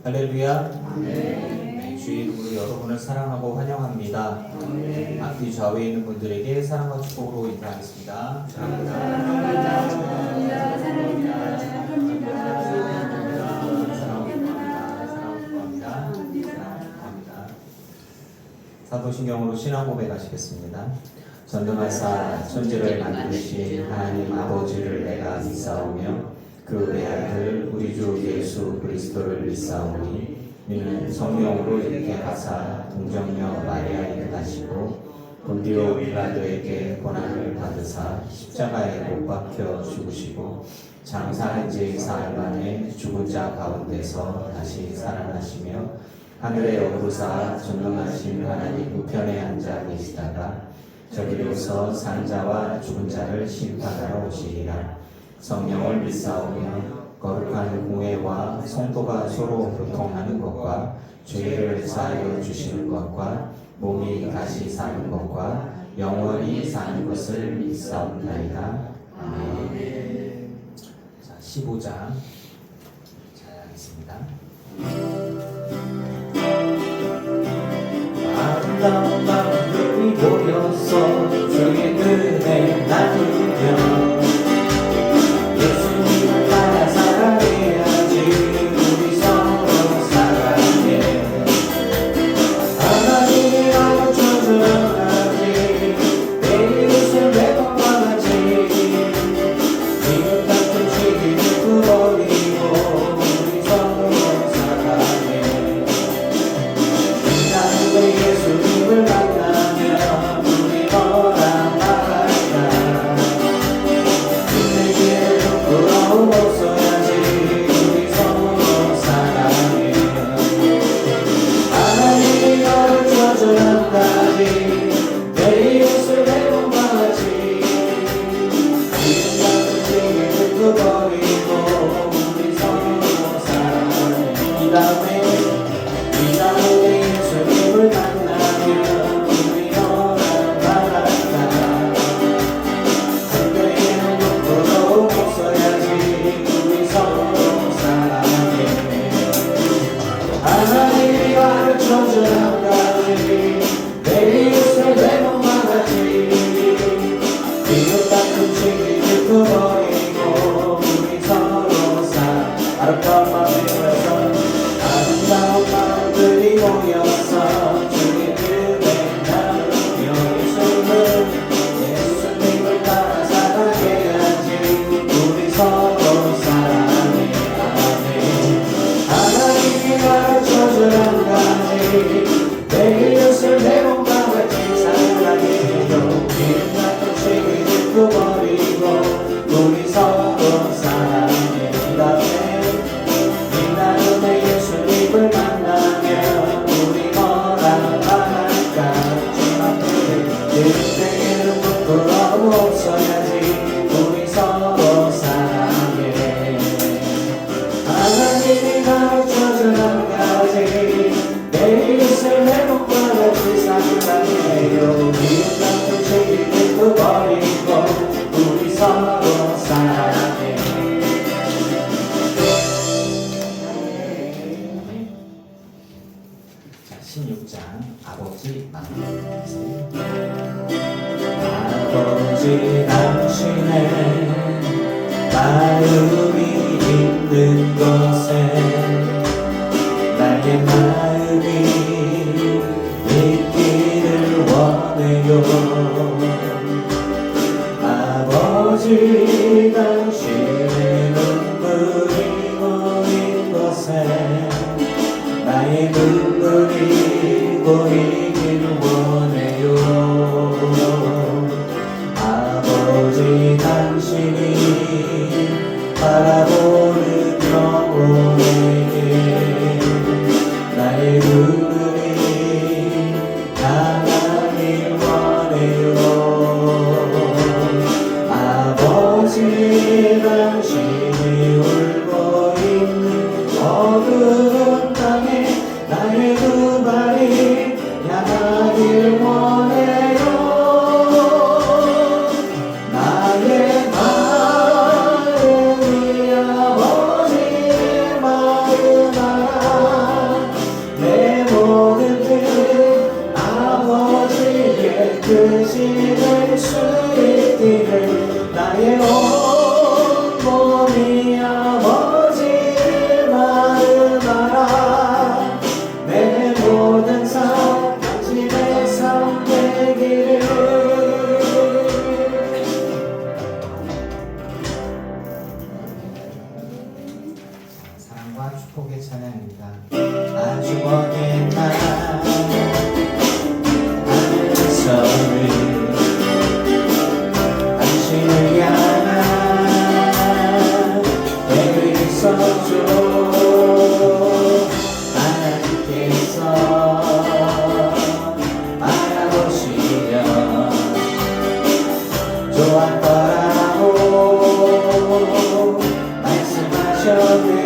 할렐루야. 네, 주의 이름으로 여러분을 사랑하고 환영합니다. 앞뒤 좌우에 있는 분들에게 사랑과 축복으로 인사하겠습니다. 사랑합니다. 사랑합니다. 사도신경으로 신앙 고백하시겠습니다. 전능하사 천지를 만드신 하나님 아버지를 내가 믿사오며 그 외아들 우리 주 예수 그리스도를 믿사오니 이는 성령으로 이렇게 하사 동정녀 마리아에게 나시고 본디오 빌라도에게 고난을 받으사 십자가에 못 박혀 죽으시고 장사한 지 사흘 만에 죽은 자 가운데서 다시 살아나시며 하늘에 오르사 전능하신 하나님 우편에 앉아 계시다가 저기로서 사는 자와 죽은 자를 심판하러 오시리라. 성령을 믿사오며 거룩한 공회와 성도가 서로 교통하는 것과 죄를 사하여 주시는 것과 몸이 다시 사는 것과 영원히 사는 것을 믿사옵나이다. 아멘. 자, 15장 잘 하겠습니다. 아름다운 마음들이 모여서 주의 은혜 나누며 예수님을 따라 살아내야지. 우리 서로 사랑해. 하나님이 알아줘줘야지. 내 이웃을 내 건강하지. 미움 같은 시기를 풀어버리고 우리 서로 사랑해. 이 나라의 예수님을 만나면 우리 너랑 말할까. 그때기에 부끄러움 없어야지. 우리 서로 사랑해. 하나님이 너를 저주한다지. 내 이웃을 내 몸만하지. 지금 같은 시기를 끄버리고 우리 서로 사랑해. 이 다음에 예수님을 만나면 우리 너랑 말할까. 그때에는 부끄러움 없어야지. 우리 서로 사랑해. 하나님이 가르쳐준 한 가지. 내 이웃을 내 몸만하지. 미움 같은 시기를 끄버리고 우리 서로 아름다운 마음에 모여서 아름다운 마음들이 모여서 주의 은혜 나누며 예수님을 따라 살아가야지. 우리 서로 사랑해. 아멘. 하나님이 가르쳐준 한 가지. 내 이웃을 내 몸과 같이 사랑해요. 기름 같은 시기를 끄버리고 우리 서로 사랑해. 이 다음에 예수님을 만나면 우리 너랑 말할까. 주님 앞에 그때에는 부끄러움 없어야지. 우리 서로 사랑해. 하나님이 가르쳐준 한 가지. 내 이웃을 내 몸과 같이 사랑해요. 미움 같은 시기를 끄버리고 우리 서로 사랑해. 자, 16장 아버지 마음. 아버지 당신의 마음이 있는 것에 나의 마음이 있기를 원해요. 아버지 당신의 눈물이 고인 것에 나의 눈물이 고이기를 원해요. 아버지 당신이 바라보는 영혼에게 나의 눈물이 향하길 원해요. 아버지 당신이 울고 있는 어두운 땅에 나의 두 발이 향하길 원해요. 나의 마음이 아버지의 마음 알아. 함께 찬양합니다. 아주 먼 옛날 하늘에서는 당신을 향한 배를 써줘. 하나님께서 알아보시면 좋았더라고 말씀하셨네.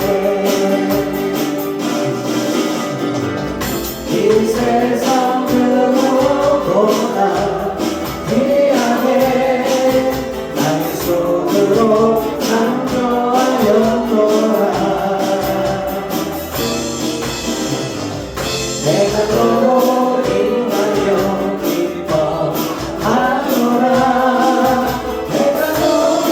이 세상 누구보다 귀하게 나의 손으로 창조하였노라. 내가 너로 인하여 기뻐하노라. 내가 너를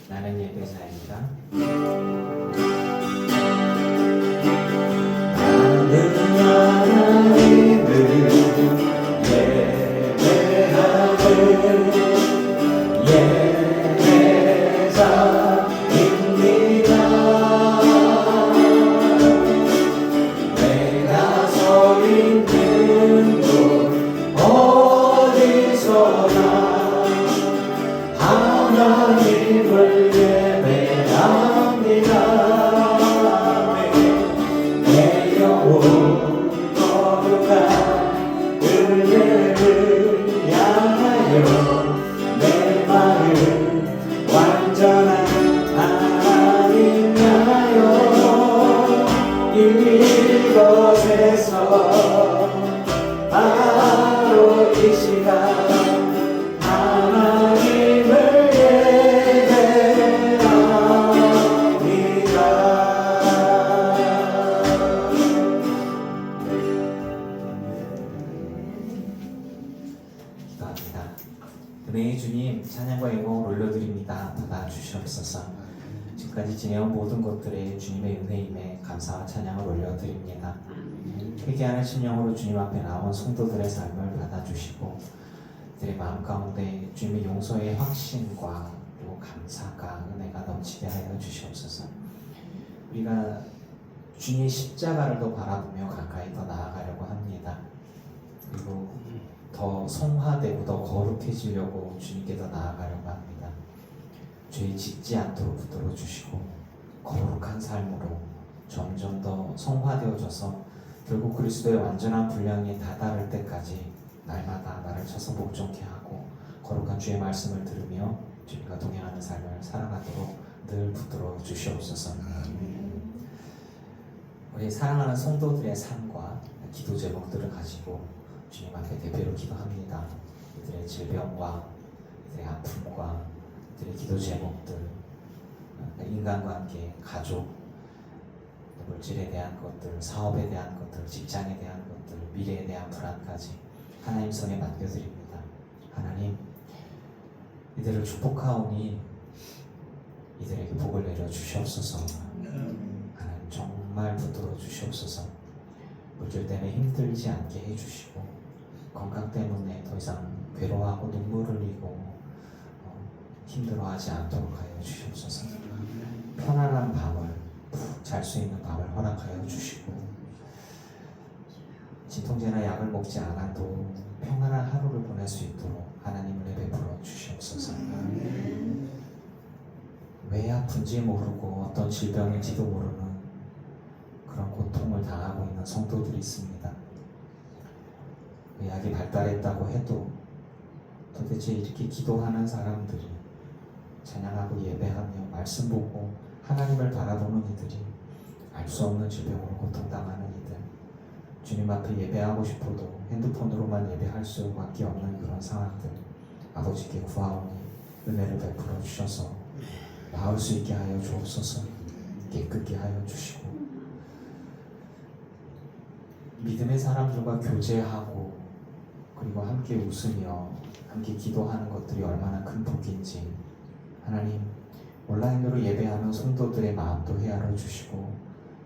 나는 예배자입니다. 나는 하나님을 예배하는 예배자입니다. 내가 서 있는 곳 어디서나 하나님을 예배합니다. 내 영혼 거룩한 은혜를 향하여 내 마음 완전한 하나님 향하여 이곳에서 바로 이 시간 하나님을 예배합니다. 기도합니다. 은혜의 주님, 찬양과 영광을 올려드립니다. 받아주시옵소서. 지금까지 지내온 모든 것들에 주님의 은혜임에 감사와 찬양을 올려드립니다. 회개하는 심령으로 주님 앞에 나온 성도들의 삶을 받아주시고 그들의 마음 가운데 주님의 용서의 확신과 그리고 감사가 은혜가 넘치게 하여 주시옵소서. 우리가 주님의 십자가를 더 바라보며 가까이 더 나아가려고 합니다. 그리고 더 성화되고 더 거룩해지려고 주님께 더 나아가려고 합니다. 죄에 짓지 않도록 붙들어 주시고 거룩한 삶으로 점점 더 성화되어져서 결국 그리스도의 완전한 분량에 다다를 때까지 날마다 나를 쳐서 복종케 하고 거룩한 주의 말씀을 들으며 주님과 동행하는 삶을 살아가도록 늘 붙들어 주시옵소서. 우리 사랑하는 성도들의 삶과 기도 제목들을 가지고 주님 앞에 대표로 기도합니다. 이들의 질병과 이들의 아픔과 이들의 기도 제목들, 인간관계, 가족, 물질에 대한 것들, 사업에 대한 것들, 직장에 대한 것들, 미래에 대한 불안까지 하나님 손에 맡겨드립니다. 하나님, 이들을 축복하오니 이들에게 복을 내려 주시옵소서. 하나님 정말 붙들어 주시옵소서. 물질 때문에 힘들지 않게 해주시고 건강 때문에 더 이상 괴로워하고 눈물을 흘리고 힘들어하지 않도록 하여 주시옵소서. 편안한 밤을 푹 잘 수 있는 밤을 허락하여 주시고 진통제나 약을 먹지 않아도 평안한 하루를 보낼 수 있도록 하나님을 베풀어 주시옵소서. 왜 아픈지 모르고 어떤 질병인지도 모르는 그런 고통을 당하고 있는 성도들이 있습니다. 의학이 발달했다고 해도 도대체 이렇게 기도하는 사람들이 찬양하고 예배하며 말씀 보고 하나님을 바라보는 이들이 알 수 없는 질병으로 고통당하는 이들, 주님 앞에 예배하고 싶어도 핸드폰으로만 예배할 수밖에 없는 그런 상황들 아버지께 구하오니 은혜를 베풀어 주셔서 나을 수 있게 하여 주옵소서. 깨끗게 하여 주시고 믿음의 사람들과 교제하고 그리고 함께 웃으며 함께 기도하는 것들이 얼마나 큰 복인지 하나님 온라인으로 예배하는 성도들의 마음도 헤아려 주시고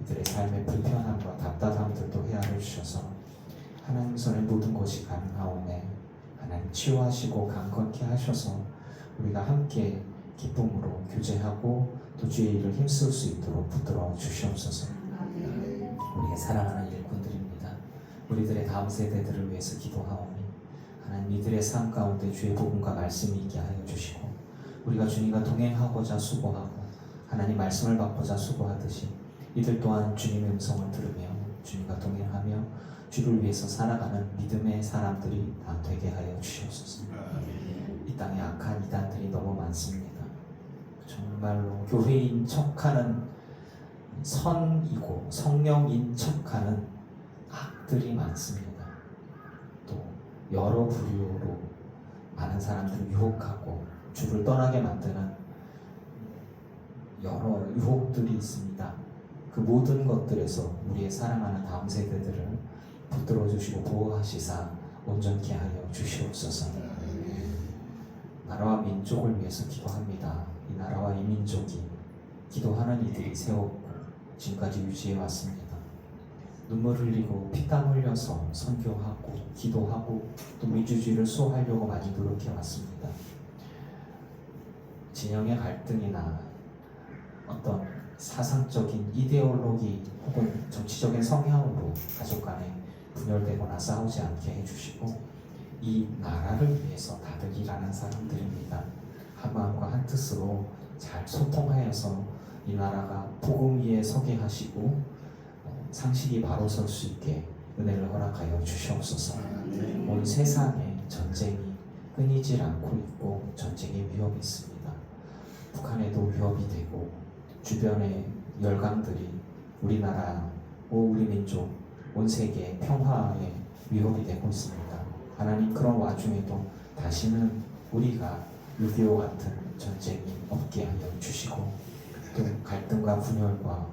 이들의 삶의 불편함과 답답함들도 헤아려 주셔서 하나님 손에 모든 것이 가능하오매 하나님 치유하시고 강건케 하셔서 우리가 함께 기쁨으로 교제하고 또 주의 일을 힘쓸 수 있도록 붙들어 주시옵소서. 우리의 사랑하는 일꾼들입니다. 우리들의 다음 세대들을 위해서 기도하오니 하나님 이들의 삶 가운데 주의 복음과 말씀이 있게 하여 주시고 우리가 주님과 동행하고자 수고하고 하나님 말씀을 받고자 수고하듯이 이들 또한 주님의 음성을 들으며 주님과 동행하며 주를 위해서 살아가는 믿음의 사람들이 다 되게 하여 주시옵소서. 이 땅에 악한 이단들이 너무 많습니다. 정말로 교회인 척하는 선이고 성령인 척하는 악들이 많습니다. 또 여러 부류로 많은 사람들을 유혹하고 주를 떠나게 만드는 여러 유혹들이 있습니다. 그 모든 것들에서 우리의 사랑하는 다음 세대들을 붙들어 주시고 보호하시사 온전케 하여 주시옵소서. 나라와 민족을 위해서 기도합니다. 이 나라와 이 민족이 기도하는 이들이 세웠고 지금까지 유지해 왔습니다. 눈물 흘리고 피땀 흘려서 선교하고 기도하고 또 민주주의를 수호하려고 많이 노력해 왔습니다. 진영의 갈등이나 어떤 사상적인 이데올로기 혹은 정치적인 성향으로 가족 간에 분열되거나 싸우지 않게 해주시고 이 나라를 위해서 다들 일하는 사람들입니다. 한 마음과 한 뜻으로 잘 소통하여서 이 나라가 복음 위에 서게 하시고 상식이 바로 설 수 있게 은혜를 허락하여 주시옵소서. 온 세상에 전쟁이 끊이질 않고 있고 전쟁의 위협이 있습니다. 북한에도 위협이 되고 주변의 열강들이 우리나라, 우리 민족, 온 세계 평화에 위협이 되고 있습니다. 하나님 그런 와중에도 다시는 우리가 6.25 같은 전쟁이 없게 하여 주시고 또 갈등과 분열과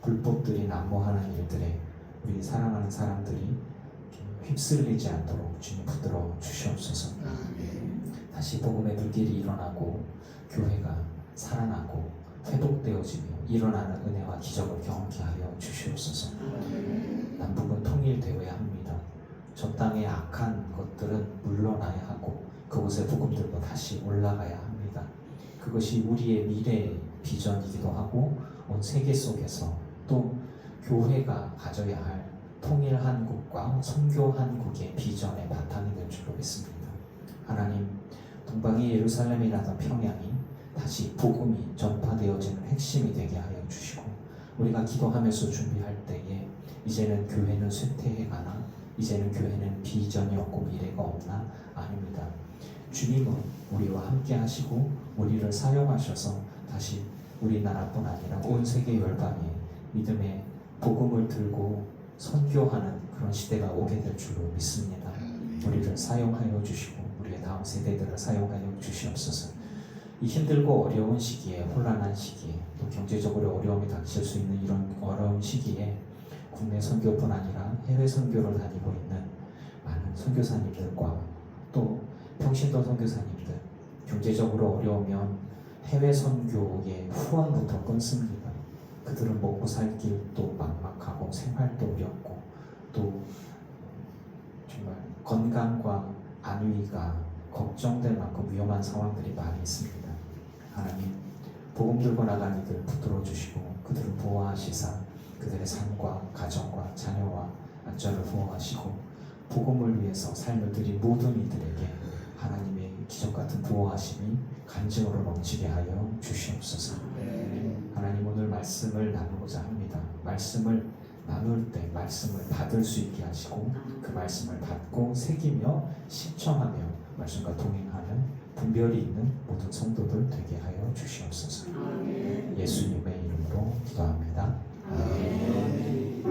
불법들이 난무하는 일들에 우리 사랑하는 사람들이 휩쓸리지 않도록 주님 붙들어 주시옵소서. 다시 복음의 불길이 일어나고 교회가 살아나고 회복되어지며 일어나는 은혜와 기적을 경험케 하여 주시옵소서. 남북은 통일되어야 합니다. 저 땅의 악한 것들은 물러나야 하고 그곳에 복음 들고 다시 올라가야 합니다. 그것이 우리의 미래의 비전이기도 하고 온 세계 속에서 또 교회가 가져야 할 통일 한국과 선교 한국의 비전의 바탕이 될 줄로 믿습니다. 하나님, 동방의 예루살렘이라던 평양이 다시 복음이 전파되어지는 핵심이 되게 하여 주시고 우리가 기도하면서 준비할 때에 이제는 교회는 쇠퇴해가나 이제는 교회는 비전이 없고 미래가 없나? 아닙니다. 주님은 우리와 함께 하시고 우리를 사용하셔서 다시 우리나라뿐 아니라 온 세계 열방에 믿음의 복음을 들고 선교하는 그런 시대가 오게 될 줄로 믿습니다. 우리를 사용하여 주시고 우리의 다음 세대들을 사용하여 주시옵소서. 이 힘들고 어려운 시기에 혼란한 시기에 또 경제적으로 어려움이 닥칠 수 있는 이런 어려운 시기에 국내 선교뿐 아니라 해외 선교를 다니고 있는 많은 선교사님들과 또 평신도 선교사님들 경제적으로 어려우면 해외 선교의 후원부터 끊습니다. 그들은 먹고 살 길도 막막하고 생활도 어렵고 또 정말 건강과 안위가 걱정될 만큼 위험한 상황들이 많이 있습니다. 하나님, 복음 들고 나간 이들 붙들어 주시고 그들을 보호하시사 그들의 삶과 가정과 자녀와 안전을 보호하시고 복음을 위해서 삶을 드린 모든 이들에게 하나님의 기적같은 보호하심이 간증으로 넘치게 하여 주시옵소서. 하나님, 오늘 말씀을 나누고자 합니다. 말씀을 나눌 때 말씀을 받을 수 있게 하시고 그 말씀을 받고 새기며 실천하며 말씀과 동행하는 분별이 있는 모든 성도들 되게 하여 주시옵소서. 예수님의 이름으로 기도합니다. 아멘.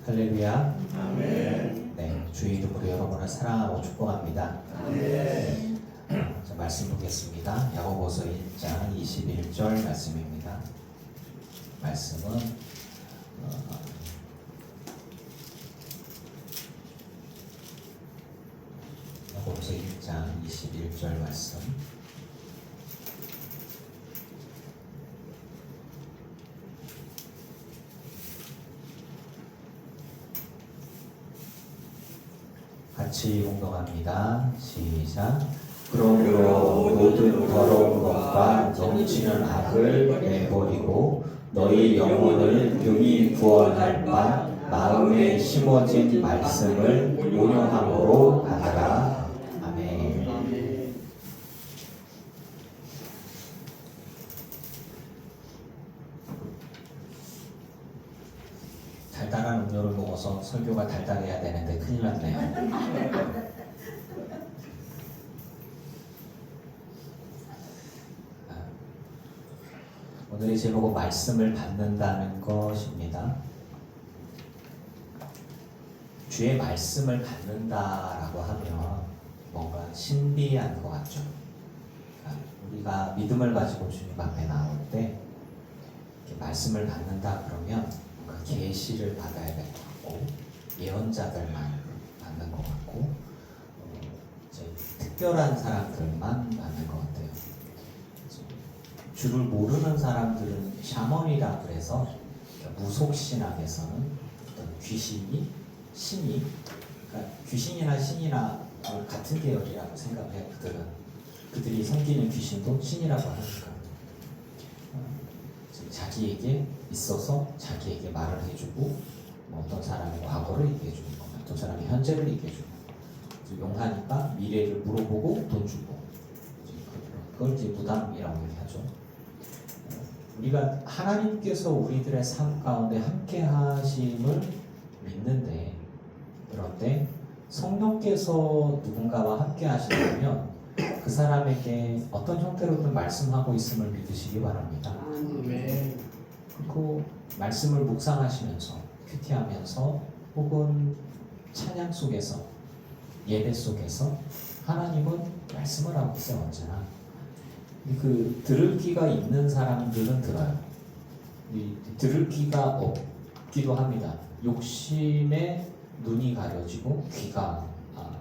할렐루야. 아멘. 네, 주의 이름으로 여러분을 사랑하고 축복합니다. 아멘. 자, 말씀 보겠습니다. 야고보서 1장 21절 말씀입니다. 말씀은 야고보서 1장 21절 말씀. 같이 공동합니다. 시작. 그러므로 모든 더러운 것과 넘치는 악을 내버리고 너희 영혼을 능히 구원할 바 마음에 심어진 말씀을 온유함으로 받아라. 아멘. 달달한 음료를 먹어서 설교가 달달해야 되는데 큰일 났네요. 오늘의 제목은 말씀을 받는다는 것입니다. 주의 말씀을 받는다라고 하면 뭔가 신비한 것 같죠. 우리가 믿음을 가지고 주님 앞에 나올 때 이렇게 말씀을 받는다 그러면 뭔가 계시를 받아야 될 것 같고 예언자들만 받는 것 같고 이제 특별한 사람들만 받는 것 같아요. 주를 모르는 사람들은 샤먼이라 그래서 무속신학에서는 어떤 귀신이 신이 그러니까 귀신이나 신이나 같은 계열이라고 생각해요. 그들이 섬기는 귀신도 신이라고 하니까 자기에게 있어서 자기에게 말을 해주고 어떤 사람의 과거를 얘기해주고 어떤 사람의 현재를 얘기해주고 용하니까 미래를 물어보고 돈 주고 그걸 이제 무당이라고 얘기하죠. 우리가 하나님께서 우리들의 삶 가운데 함께 하심을 믿는데 그런데 성령께서 누군가와 함께 하시려면 그 사람에게 어떤 형태로든 말씀하고 있음을 믿으시기 바랍니다. 그리고 말씀을 묵상하시면서 큐티하면서 혹은 찬양 속에서 예배 속에서 하나님은 말씀을 하고 있어요. 언제나 그 들을 귀가 있는 사람들은 들어요. 들을 귀가 없기도 합니다. 욕심에 눈이 가려지고 귀가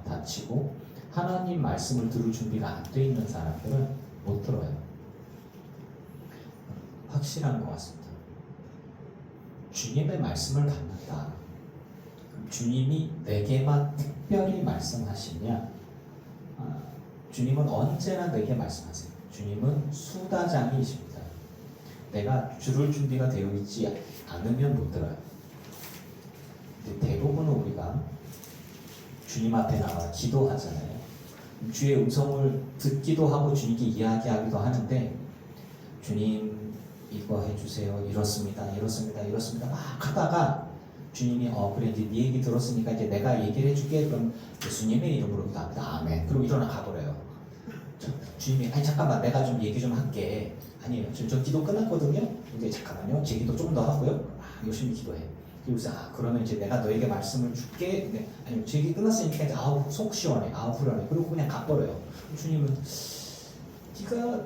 닫히고 하나님 말씀을 들을 준비가 안 돼 있는 사람들은 못 들어요. 확실한 것 같습니다. 주님의 말씀을 받는다. 주님이 내게만 특별히 말씀하시냐? 주님은 언제나 내게 말씀하세요. 주님은 수다장이십니다. 내가 들을 준비가 되어 있지 않으면 못 들어요. 근데 대부분은 우리가 주님 앞에 나와 기도하잖아요. 주의 음성을 듣기도 하고 주님께 이야기하기도 하는데 주님 이거 해주세요. 이렇습니다. 막 하다가 주님이 그래 이제 네 얘기 들었으니까 이제 내가 얘기를 해줄게. 그럼 예수님의 이름으로 기도합니다. 아멘. 그럼 일어나 가버려요. 주님이 아니 잠깐만 내가 좀 얘기 좀 할게. 아니에요. 저 기도 끝났거든요. 근데 잠깐만요. 제 기도 조금 더 하고요. 열심히 기도해. 그래서 그러면 이제 내가 너에게 말씀을 줄게. 근데 아니 제 얘기 끝났으니까 이제 아우 속 시원해, 아우 후련해. 그리고 그냥 가버려요. 주님은 네가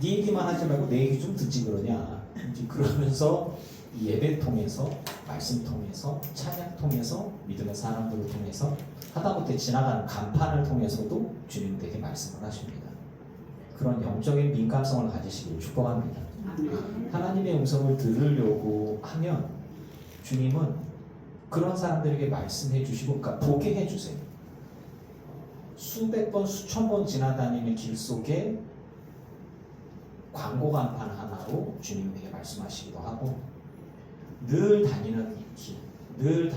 네 얘기만 하지 말고 내 얘기 좀 듣지 그러냐. 이제 그러면서 이 예배 통해서 말씀 통해서 찬양 통해서 믿음의 사람들을 통해서 하다못해 지나가는 간판을 통해서도 주님에게 말씀을 하십니다. 그런 영적인 민감성을 가지시기를 축복합니다. 하나님의 음성을 들으려고 하면 주님은 그런 사람들에게 말씀해 주시고 그러니까 보게 해주세요. 수백 번 수천 번 지나다니는 길 속에 광고 간판 하나로 주님에게 말씀하시기도 하고 늘 다니는 길, 늘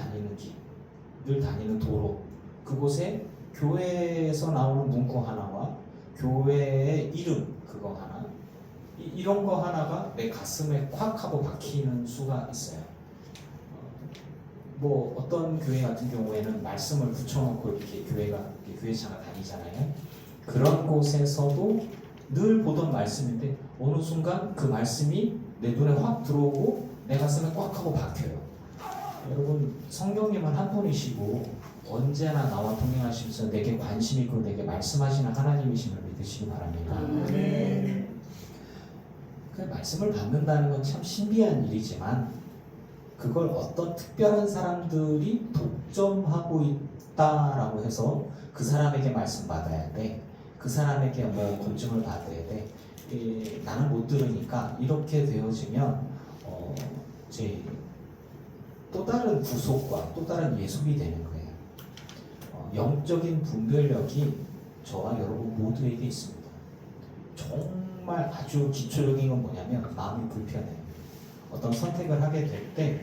다니는 도로 그곳에 교회에서 나오는 문구 하나와 교회의 이름 그거 하나 이런 거 하나가 내 가슴에 콱 하고 박히는 수가 있어요. 뭐 어떤 교회 같은 경우에는 말씀을 붙여놓고 이렇게 교회차가 다니잖아요. 그런 곳에서도 늘 보던 말씀인데 어느 순간 그 말씀이 내 눈에 확 들어오고 내 가슴에 꽉 하고 박혀요. 여러분 성령님은 한 분이시고 언제나 나와 동행하시면서 내게 관심 있고 내게 말씀하시는 하나님이심을 믿으시기 바랍니다. 그 말씀을 받는다는 건 참 신비한 일이지만 그걸 어떤 특별한 사람들이 독점하고 있다라고 해서 그 사람에게 말씀 받아야 돼. 그 사람에게 뭐 검증을 받아야 돼. 나는 못 들으니까 이렇게 되어지면 이제 또 다른 구속과 또 다른 예속이 되는 거예요. 영적인 분별력이 저와 여러분 모두에게 있습니다. 정말 아주 기초적인 건 뭐냐면 마음이 불편해요. 어떤 선택을 하게 될 때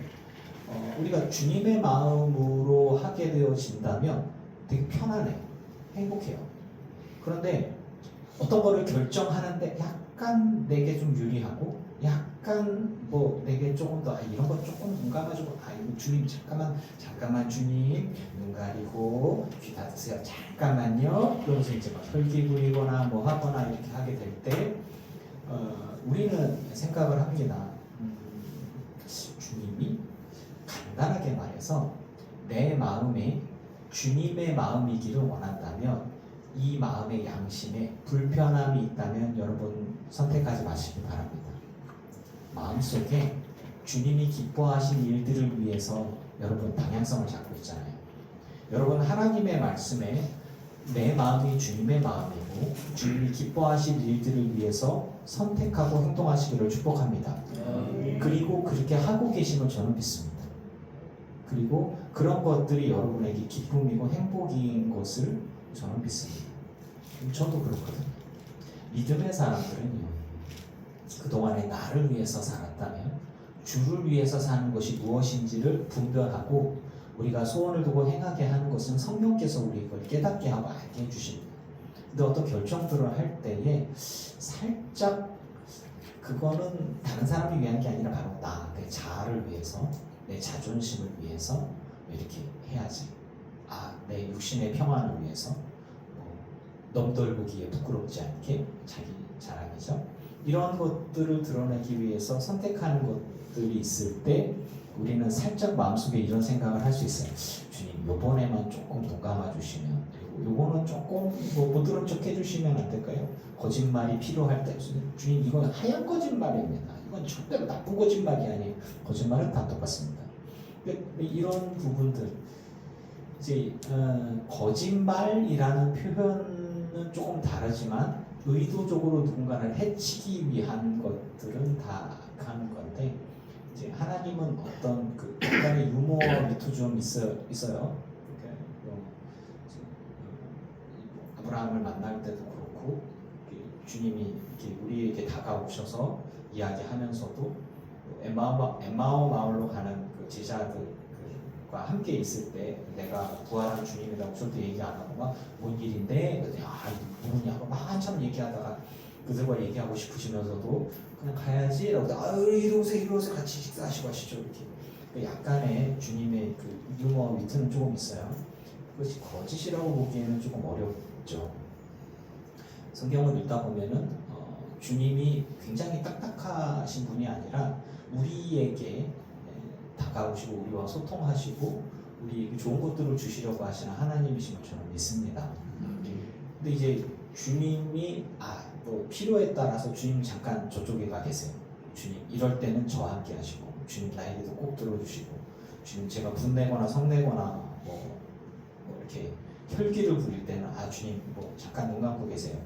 우리가 주님의 마음으로 하게 되어진다면 되게 편안해요. 행복해요. 그런데 어떤 거를 결정하는데 약간 내게 좀 유리하고 약간 뭐 내게 조금 더 이런 거 조금 눈 감아주고 이거 주님 잠깐만 주님 눈 가리고 귀 닫으세요 잠깐만요 그러면서 이제 막 혈기 부리거나 뭐 하거나 이렇게 하게 될 때 우리는 생각을 합니다. 주님이 간단하게 말해서 내 마음이 주님의 마음이기를 원한다면 이 마음의 양심에 불편함이 있다면 여러분 선택하지 마시기 바랍니다. 마음속에 주님이 기뻐하신 일들을 위해서 여러분 방향성을 잡고 있잖아요. 여러분 하나님의 말씀에 내 마음이 주님의 마음이고 주님이 기뻐하신 일들을 위해서 선택하고 행동하시기를 축복합니다. 그리고 그렇게 하고 계심을 저는 믿습니다. 그리고 그런 것들이 여러분에게 기쁨이고 행복인 것을 저는 믿습니다. 저도 그렇거든요. 믿음의 사람들은요, 그동안에 나를 위해서 살았다면 주를 위해서 사는 것이 무엇인지를 분별하고 우리가 소원을 두고 행하게 하는 것은 성령께서 우리 걸 깨닫게 하고 알게 해주십니다. 근데 어떤 결정들을 할 때에 살짝 그거는 다른 사람을 위한 게 아니라 바로 내 자아를 위해서 내 자존심을 위해서 이렇게 해야지. 내 육신의 평안을 위해서 넘덜보기에 부끄럽지 않게 자기 자랑이죠. 이런 것들을 드러내기 위해서 선택하는 것들이 있을 때 우리는 살짝 마음속에 이런 생각을 할 수 있어요. 주님 요번에만 조금 눈 감아주시면 그리고 요거는 조금 못 들은 척 해주시면 안 될까요? 거짓말이 필요할 때 주님 이건 하얀 거짓말입니다. 이건 절대로 나쁜 거짓말이 아니에요. 거짓말은 다 똑같습니다. 이런 부분들 이제 거짓말이라는 표현은 조금 다르지만 의도적으로 누군가를 해치기 위한 것들은 다 악한 건데 이제 하나님은 어떤 그 약간의 유머 밑도 좀 있어요. 아브라함을 만날 때도 그렇고 주님이 이렇게 우리에게 다가오셔서 이야기하면서도 엠마오 마을로 가는 그 제자들과 함께 있을 때 내가 부활한 주님이라고 저도 얘기 안 하고 막 뭔 일인데 누구냐고 막 한참 얘기하다가 그들과 얘기하고 싶으시면서도 그냥 가야지라고 이리 오세요 같이 식사하시고 하시죠 이렇게 약간의 주님의 그 유머 위트는 조금 있어요. 그것이 거짓이라고 보기에는 조금 어렵죠. 성경을 읽다 보면은 주님이 굉장히 딱딱하신 분이 아니라 우리에게 다가오시고 우리와 소통하시고 우리에게 좋은 것들을 주시려고 하시는 하나님이신 것처럼 믿습니다. 근데 이제 주님이 뭐 필요에 따라서 주님 잠깐 저쪽에 가 계세요. 주님 이럴 때는 저와 함께 하시고 주님 나에게도 꼭 들어주시고 주님 제가 분내거나 성내거나 뭐 이렇게 혈기를 부릴 때는 주님 뭐 잠깐 눈 감고 계세요.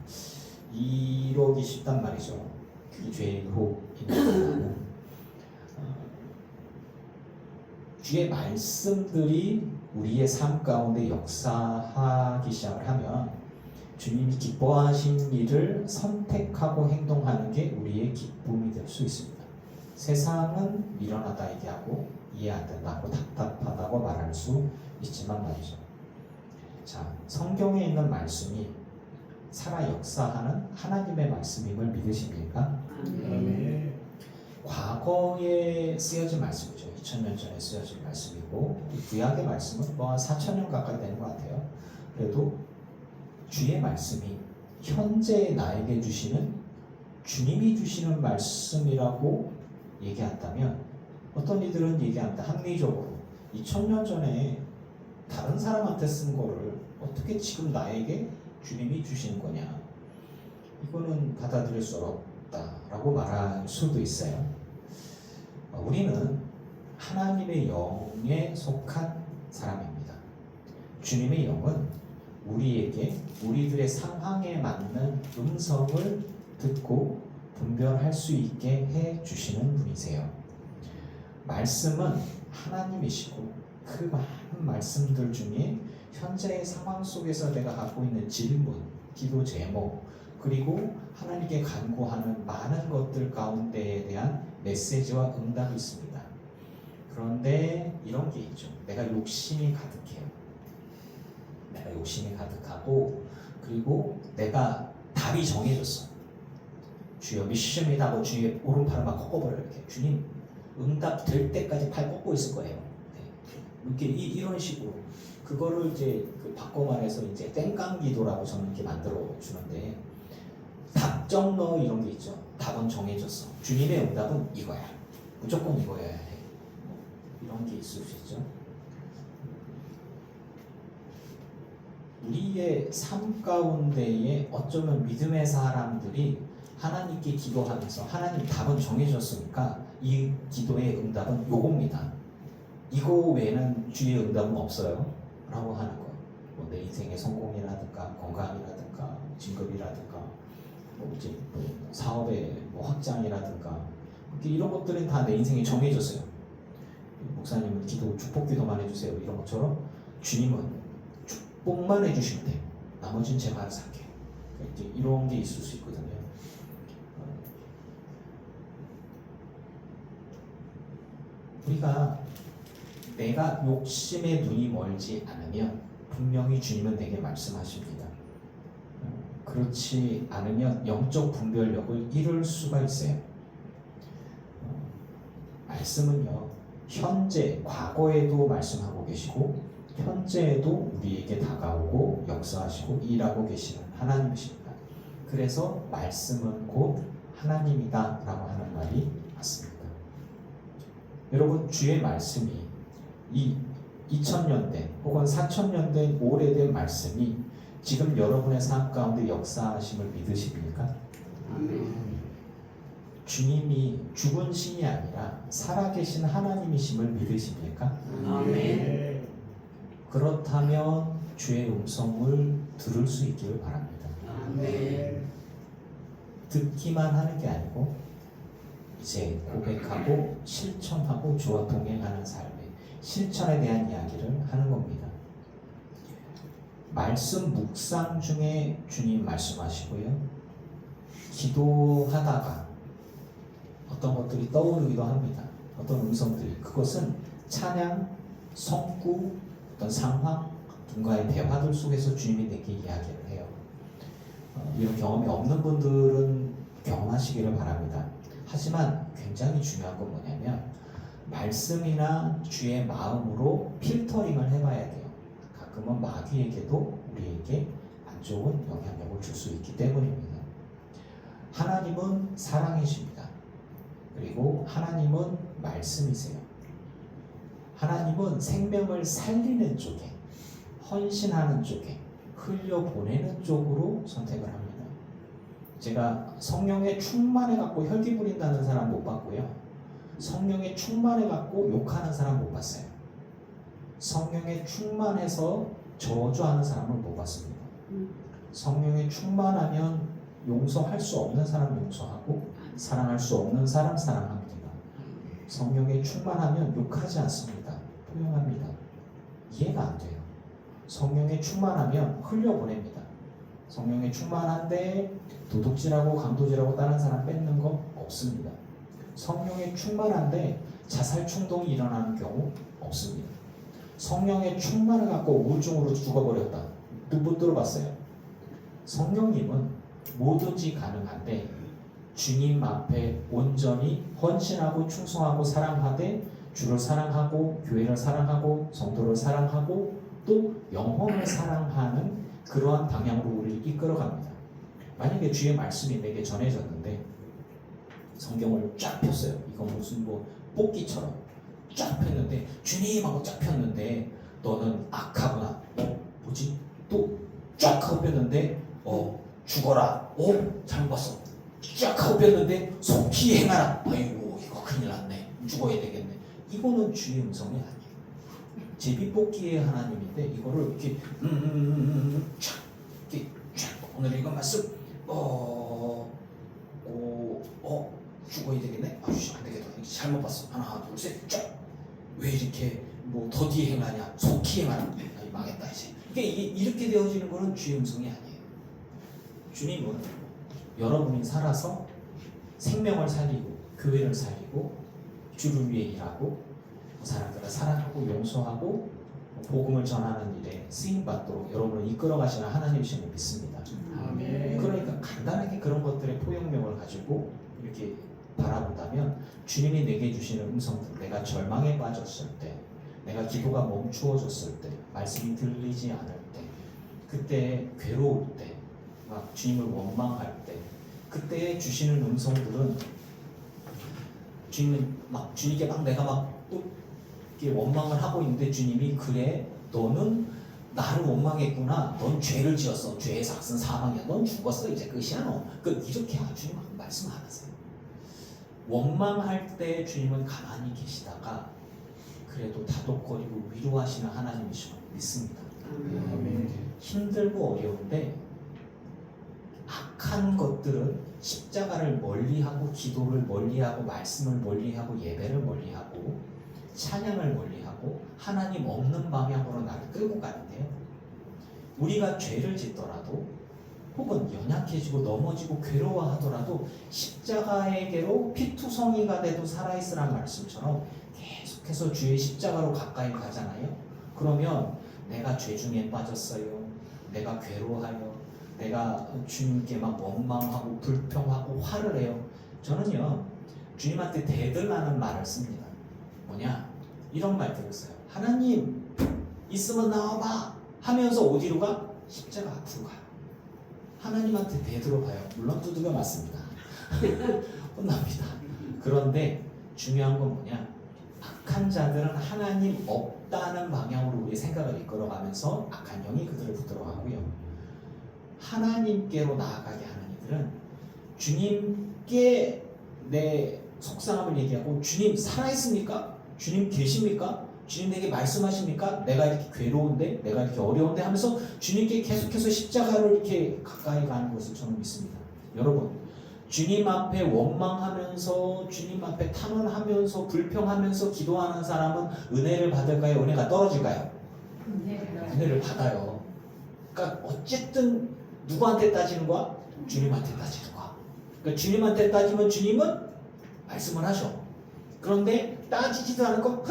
이러기 쉽단 말이죠. 그게 죄의 유혹입니다. 주의 말씀들이 우리의 삶 가운데 역사하기 시작을 하면 주님이 기뻐하신 일을 선택하고 행동하는 게 우리의 기쁨이 될 수 있습니다. 세상은 미련하다 얘기하고 이해 안 된다고 답답하다고 말할 수 있지만 말이죠. 자, 성경에 있는 말씀이 살아 역사하는 하나님의 말씀임을 믿으십니까? 아멘. 과거에 쓰여진 말씀이죠. 2000년 전에 쓰여진 말씀이고 구약의 말씀은 뭐 4000년 가까이 되는 것 같아요. 그래도 주의 말씀이 현재 나에게 주시는 주님이 주시는 말씀이라고 얘기한다면 어떤 이들은 얘기합니다. 합리적으로 2000년 전에 다른 사람한테 쓴 거를 어떻게 지금 나에게 주님이 주시는 거냐, 이거는 받아들일 수 어렵다라고 말할 수도 있어요. 우리는 하나님의 영에 속한 사람입니다. 주님의 영은 우리에게 우리들의 상황에 맞는 음성을 듣고 분별할 수 있게 해 주시는 분이세요. 말씀은 하나님이시고 그 많은 말씀들 중에 현재의 상황 속에서 내가 갖고 있는 질문, 기도 제목, 그리고 하나님께 간구하는 많은 것들 가운데에 대한 메시지와 응답이 있습니다. 그런데 이런 게 있죠. 내가 욕심이 가득해요. 내가 욕심이 가득하고 그리고 내가 답이 정해졌어. 주여 믿습니다 하고 주의 오른팔을 막 꺾어버려요. 이렇게 주님 응답 될 때까지 팔 꺾고 있을 거예요. 이렇게 이런 식으로 그거를 이제 바꿔 말해서 이제 땡깡 기도라고 저는 이렇게 만들어 주는데, 답정 너 이런 게 있죠. 답은 정해졌어. 주님의 응답은 이거야. 무조건 이거여야 해. 이런 게 있을 수 있죠. 우리의 삶 가운데에 어쩌면 믿음의 사람들이 하나님께 기도하면서 하나님 답은 정해졌으니까 이 기도의 응답은 요겁니다. 이거 외에는 주의 응답은 없어요. 라고 하는 거예요. 내 인생의 성공이라든가 건강이라든가 진급이라든가 이제 사업의 확장이라든가 이런 것들은 다 내 인생에 정해졌어요. 목사님은 축복 기도만 해주세요. 이런 것처럼 주님은 축복만 해주시면 돼요. 나머지는 제가 알아서 할게요. 이제 이런 게 있을 수 있거든요. 우리가 내가 욕심에 눈이 멀지 않으면 분명히 주님은 내게 말씀하십니다. 그렇지 않으면 영적 분별력을 잃을 수가 있어요. 말씀은요, 현재, 과거에도 말씀하고 계시고 현재에도 우리에게 다가오고 역사하시고 일하고 계시는 하나님이십니다. 그래서 말씀은 곧 하나님이다 라고 하는 말이 맞습니다. 여러분, 주의 말씀이 이 2000년 된 혹은 4000년 된 오래된 말씀이 지금 여러분의 삶 가운데 역사하심을 믿으십니까? 주님이 죽은 신이 아니라 살아계신 하나님이심을 믿으십니까? 아멘. 그렇다면 주의 음성을 들을 수 있기를 바랍니다. 아멘. 듣기만 하는 게 아니고 이제 고백하고 실천하고 주와 동행하는 삶의 실천에 대한 이야기를 하는 겁니다. 말씀 묵상 중에 주님 말씀하시고요. 기도하다가 어떤 것들이 떠오르기도 합니다. 어떤 음성들이. 그것은 찬양, 성구, 어떤 상황, 누군가의 대화들 속에서 주님이 내게 이야기를 해요. 이런 경험이 없는 분들은 경험하시기를 바랍니다. 하지만 굉장히 중요한 건 뭐냐면 말씀이나 주의 마음으로 필터링을 해봐야 돼요. 가끔은 마귀에게도 우리에게 안 좋은 영향력을 줄 수 있기 때문입니다. 하나님은 사랑이십니다. 그리고 하나님은 말씀이세요. 하나님은 생명을 살리는 쪽에, 헌신하는 쪽에, 흘려보내는 쪽으로 선택을 합니다. 제가 성령에 충만해 갖고 혈기 부린다는 사람 못 봤고요. 성령에 충만해 갖고 욕하는 사람 못 봤어요. 성령에 충만해서 저주하는 사람을 못 봤습니다. 성령에 충만하면 용서할 수 없는 사람 용서하고 사랑할 수 없는 사람 사랑합니다. 성령에 충만하면 욕하지 않습니다. 포용합니다. 이해가 안 돼요. 성령에 충만하면 흘려보냅니다. 성령에 충만한데 도둑질하고 강도질하고 다른 사람 뺏는 거 없습니다. 성령에 충만한데 자살 충동이 일어나는 경우 없습니다. 성령에 충만을 갖고 우울증으로 죽어버렸다. 못 들어봤어요? 성령님은 뭐든지 가능한데 주님 앞에 온전히 헌신하고 충성하고 사랑하되 주를 사랑하고 교회를 사랑하고 성도를 사랑하고 또 영혼을 사랑하는 그러한 방향으로 우리를 이끌어갑니다. 만약에 주의 말씀이 내게 전해졌는데 성경을 쫙 폈어요. 이건 무슨 뭐 뽑기처럼 쫙 폈는데 주님하고 쫙 폈는데 너는 악하구나. 뭐지? 또 쫙 하고 폈는데 죽어라. 잘못 봤어. 쫙 하고 폈는데 속히 행하라. 아이고 이거 큰일 났네. 죽어야 되겠네. 이거는 주의 음성이 아니에요. 제비뽑기의 하나님인데 이거를 이렇게 쫙 이렇게 쫙 오늘 이거 말씀 죽어야 되겠네. 아주 안 되겠다. 잘못 봤어. 하나 둘 셋 쫙. 왜 이렇게 뭐 더디 행하냐? 속히 행하라. 아니 망했다 이제. 이게 이렇게 되어지는 거는 주의 음성이 아니에요. 주님은 여러분이 살아서 생명을 살리고 교회를 살리고 주를 위해 일하고 사람들을 사랑하고 용서하고 복음을 전하는 일에 쓰임받도록 여러분을 이끌어 가시는 하나님이심을 믿습니다. 아멘. 그러니까 간단하게 그런 것들의 포용력을 가지고 이렇게 바라본다면 주님이 내게 주시는 음성들, 내가 절망에 빠졌을 때, 내가 기도가 멈추어졌을 때, 말씀이 들리지 않을 때, 그때 괴로울 때, 막 주님을 원망할 때, 그때 주시는 음성들은 주님께 막 내가 막 또 원망을 하고 있는데 주님이 그래 너는 나를 원망했구나. 넌 죄를 지었어. 죄의 삭은 사망이야. 넌 죽었어. 이제 끝이야 너. 이렇게 주님 말씀 안 하세요. 원망할 때 주님은 가만히 계시다가 그래도 다독거리고 위로하시는 하나님이심을 믿습니다. 아멘. 힘들고 어려운데 악한 것들은 십자가를 멀리하고 기도를 멀리하고 말씀을 멀리하고 예배를 멀리하고 찬양을 멀리하고 하나님 없는 방향으로 나를 끌고 가는데요. 우리가 죄를 짓더라도 혹은 연약해지고 넘어지고 괴로워하더라도 십자가에게로 피투성이가 돼도 살아있으란 말씀처럼 계속해서 주의 십자가로 가까이 가잖아요. 그러면 내가 죄 중에 빠졌어요. 내가 괴로워하여 내가 주님께 막 원망하고 불평하고 화를 해요. 저는요 주님한테 대들라는 말을 씁니다. 뭐냐? 이런 말 들었어요. 하나님 있으면 나와봐 하면서 어디로 가? 십자가 앞으로 가요. 하나님한테 대들어봐요. 물론 두들겨 맞습니다. 혼납니다. 그런데 중요한 건 뭐냐? 악한 자들은 하나님 없다는 방향으로 우리의 생각을 이끌어가면서 악한 영이 그들을 붙들어가고요. 하나님께로 나아가게 하는 이들은 주님께 내 속상함을 얘기하고 주님 살아있습니까? 주님 계십니까? 주님 내게 말씀하십니까? 내가 이렇게 괴로운데 내가 이렇게 어려운데 하면서 주님께 계속해서 십자가를 이렇게 가까이 가는 것을 저는 믿습니다. 여러분 주님 앞에 원망하면서 주님 앞에 탄원하면서 불평하면서 기도하는 사람은 은혜를 받을까요? 은혜가 떨어질까요? 은혜를 받아요. 그러니까 어쨌든 누구한테 따지는 거야? 주님한테 따지는 거야. 그러니까 주님한테 따지면 주님은 말씀을 하셔. 그런데 따지지도 않을 거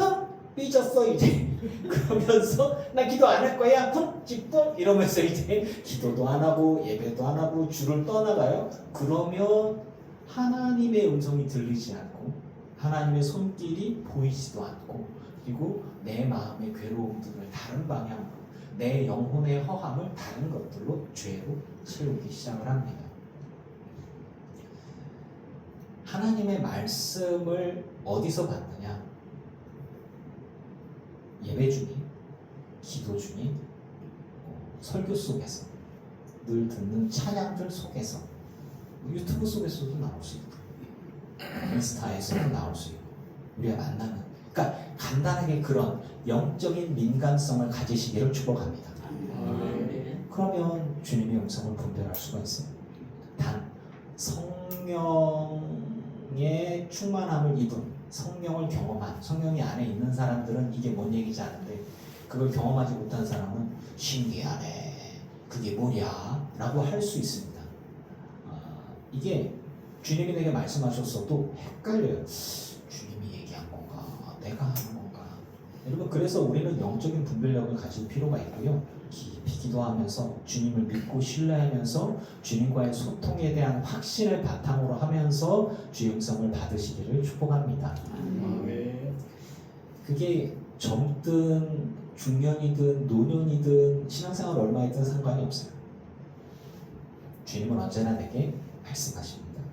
삐졌어 이제. 그러면서 나 기도 안 할 거야 ጭ뽕 이러면서 이제 기도도 안 하고 예배도 안 하고 주를 떠나가요. 그러면 하나님의 음성이 들리지 않고 하나님의 손길이 보이지도 않고 그리고 내 마음의 괴로움들을 다른 방향으로 내 영혼의 허함을 다른 것들로 죄로 채우기 시작을 합니다. 하나님의 말씀을 어디서 받느냐? 예배 중에, 기도 중에, 설교 속에서, 늘 듣는 찬양들 속에서, 유튜브 속에서도 나올 수 있고, 인스타에서도 나올 수 있고, 우리가 만나는, 그러니까 간단하게 그런 영적인 민감성을 가지시기를 축복합니다. 그러면 주님의 음성을 분별할 수가 있어요. 단 성령의 충만함을 입은, 성령을 경험한, 성령이 안에 있는 사람들은 이게 뭔 얘기지 않은데, 그걸 경험하지 못한 사람은 신기하네, 그게 뭐냐 라고 할 수 있습니다. 이게 주님이 내게 말씀하셨어도 헷갈려요. 주님이 얘기한 건가, 내가 하는 건가. 여러분, 그래서 우리는 영적인 분별력을 가질 필요가 있고요. 깊이 기도하면서 주님을 믿고 신뢰하면서 주님과의 소통에 대한 확신을 바탕으로 하면서 주의 음성을 받으시기를 축복합니다. 아멘. 그게 젊든 중년이든 노년이든 신앙생활 얼마이든 상관이 없어요. 주님은 언제나 내게 말씀하십니다.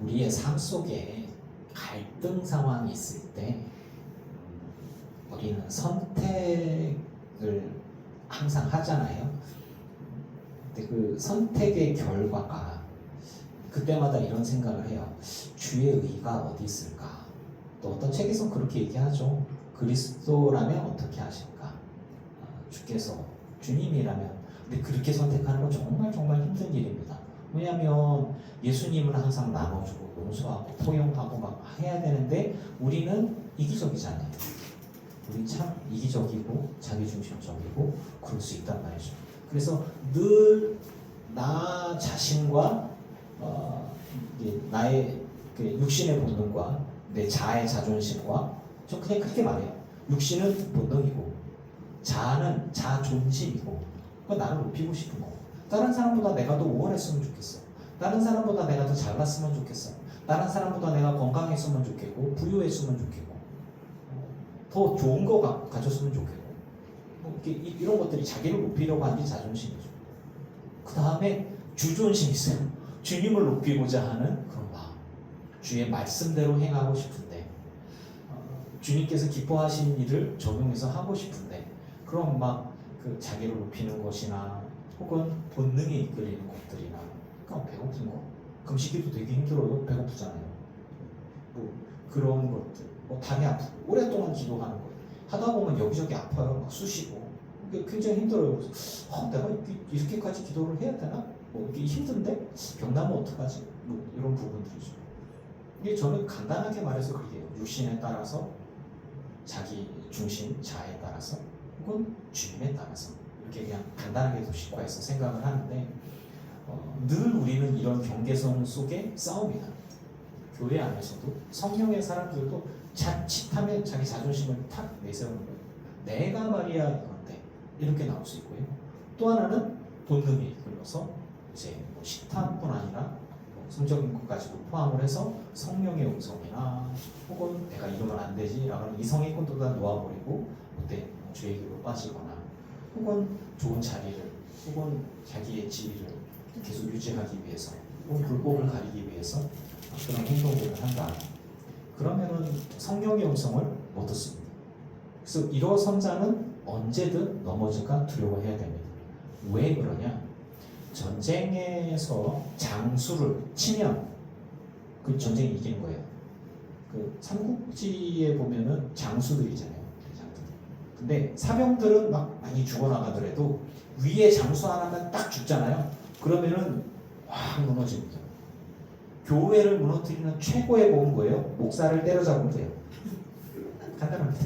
우리의 삶 속에 갈등 상황이 있을 때 우리는 선택을 항상 하잖아요. 근데 그 선택의 결과가 그때마다 이런 생각을 해요. 주의 의가 어디 있을까? 또 어떤 책에서 그렇게 얘기하죠. 그리스도라면 어떻게 하실까? 주께서 주님이라면. 근데 그렇게 선택하는 건 정말 힘든 일입니다. 왜냐하면 예수님은 항상 나눠주고 용서하고 포용하고 막 해야 되는데 우리는 이기적이잖아요. 우리 참 이기적이고 자기중심적이고 그럴 수 있단 말이죠. 그래서 늘 나 자신과 나의 그 육신의 본능과 내 자아의 자존심과, 저 그냥 그렇게 말해요. 육신은 본능이고 자아는 자아 존심이고, 그러니까 나를 높이고 싶은 거고, 다른 사람보다 내가 더 우월했으면 좋겠어. 다른 사람보다 내가 더 잘났으면 좋겠어. 다른 사람보다 내가 건강했으면 좋겠고 부유했으면 좋겠고 더 좋은 거 가졌으면 좋겠고, 이런 것들이 자기를 높이려고 하는 게 자존심이죠. 그 다음에 주존심이 있어요. 주님을 높이고자 하는 그런 마음, 주의 말씀대로 행하고 싶은데, 주님께서 기뻐하신 일을 적용해서 하고 싶은데, 그럼 막 그 자기를 높이는 것이나 혹은 본능에 이끌리는 것들이나, 그러니까 배고픈 거, 금식기도 되게 힘들어요. 배고프잖아요. 뭐 그런 것들, 다리 아프고 오랫동안 기도하는 거예요. 하다 보면 여기저기 아파요. 막 쑤시고 굉장히 힘들어요. 내가 이렇게까지 기도를 해야 되나? 이게 힘든데 병 나면 어떡하지? 이런 부분들이죠. 이게 저는 간단하게 말해서 그게요. 육신에 따라서, 자기 중심, 자아에 따라서, 혹은 주님에 따라서, 이렇게 그냥 간단하게 도식화해서 생각을 하는데, 늘 우리는 이런 경계선 속에 싸웁니다. 교회 안에서도 성령의 사람들도 자칫하면 자기 자존심을 탁 내세우는 거예요. 내가 말이야 이건데, 이렇게 나올 수 있고요. 또 하나는 본능에 이끌려서 이제 식탐뿐 아니라 성적인 것까지도 포함을 해서 성령의 음성이나, 혹은 내가 이러면 안 되지라는 이성의 것도 다 놓아버리고 그때 주의 길로 빠지거나, 혹은 좋은 자리를, 혹은 자기의 지위를 계속 유지하기 위해서, 혹은 불법을 가리기 위해서 그런 행동들을 한다. 그러면은 성령의 음성을 못 듣습니다. 그래서 일어선 자는 언제든 넘어질까 두려워해야 됩니다. 왜 그러냐? 전쟁에서 장수를 치면 그 전쟁이 이기는 거예요. 그 삼국지에 보면은 장수들이잖아요. 대장들. 근데 사병들은 막 많이 죽어나가더라도 위에 장수 하나만 딱 죽잖아요. 그러면은 확 무너집니다. 교회를 무너뜨리는 최고의 법은 뭐예요? 목사를 때려잡으면 돼요. 간단합니다.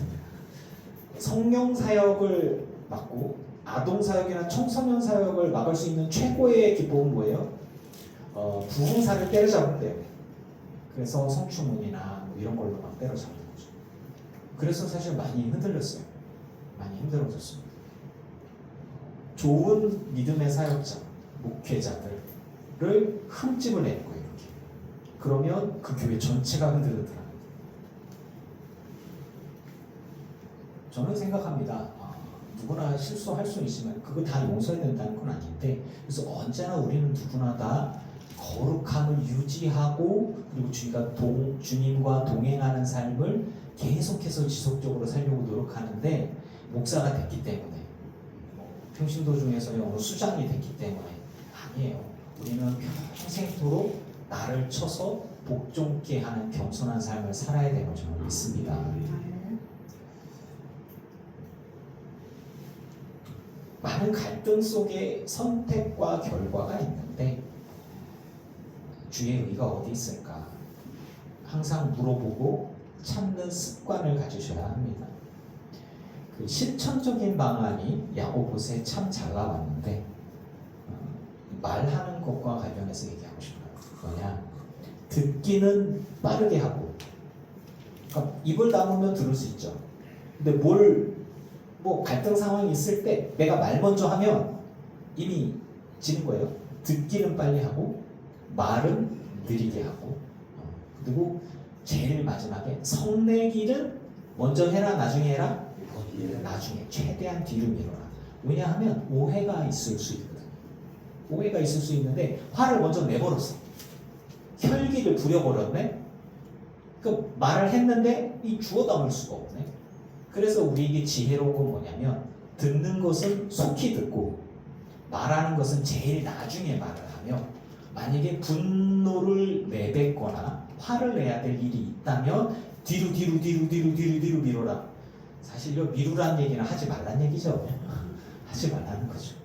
성령 사역을 막고 아동 사역이나 청소년 사역을 막을 수 있는 최고의 기법은 뭐예요? 부흥사를 때려잡으면 돼요. 그래서 성추문이나 이런 걸로 막 때려잡는 거죠. 그래서 사실 많이 흔들렸어요. 많이 힘들어졌습니다. 좋은 믿음의 사역자, 목회자들을 흠집을 내는 거예요. 이렇게. 그러면 그 교회 전체가 흔들리더라고요. 저는 생각합니다. 누구나 실수할 수는 있지만 그거 다 용서해야 된다는 건 아닌데, 그래서 언제나 우리는 누구나 다 거룩함을 유지하고, 그리고 주님과 동행하는 삶을 계속해서 지속적으로 살려고 노력하는데 목사가 됐기 때문에 평신도 중에서의 어느 수장이 됐기 때문에 아니에요. 우리는 평생토록 나를 쳐서 복종케 하는 겸손한 삶을 살아야 되는 저는 믿습니다. 많은 갈등 속에 선택과 결과가 있는데 주의 의가 어디 있을까? 항상 물어보고 찾는 습관을 가지셔야 합니다. 그 실천적인 방안이 야고보서에 참 잘 나왔는데 말하는 것과 관련해서 얘기하고 싶어요. 뭐냐? 듣기는 빠르게 하고, 그러니까 입을 다물면 들을 수 있죠. 근데 뭐 갈등 상황이 있을 때 내가 말 먼저 하면 이미 지는 거예요. 듣기는 빨리 하고 말은 느리게 하고, 그리고 제일 마지막에 성내기는 먼저 해라 나중에 해라? 나중에 최대한 뒤로 미뤄라. 왜냐하면 오해가 있을 수 있거든요. 오해가 있을 수 있는데 화를 먼저 내버렸어. 혈기를 부려버렸네. 그 말을 했는데 이 주워 담을 수가 없네. 그래서 우리에게 지혜로운 건 뭐냐면 듣는 것은 속히 듣고 말하는 것은 제일 나중에 말을 하며, 만약에 분노를 내뱉거나 화를 내야 될 일이 있다면 뒤로 미뤄라. 사실 이 미루라는 얘기는 하지 말란 얘기죠. 하지 말라는 거죠.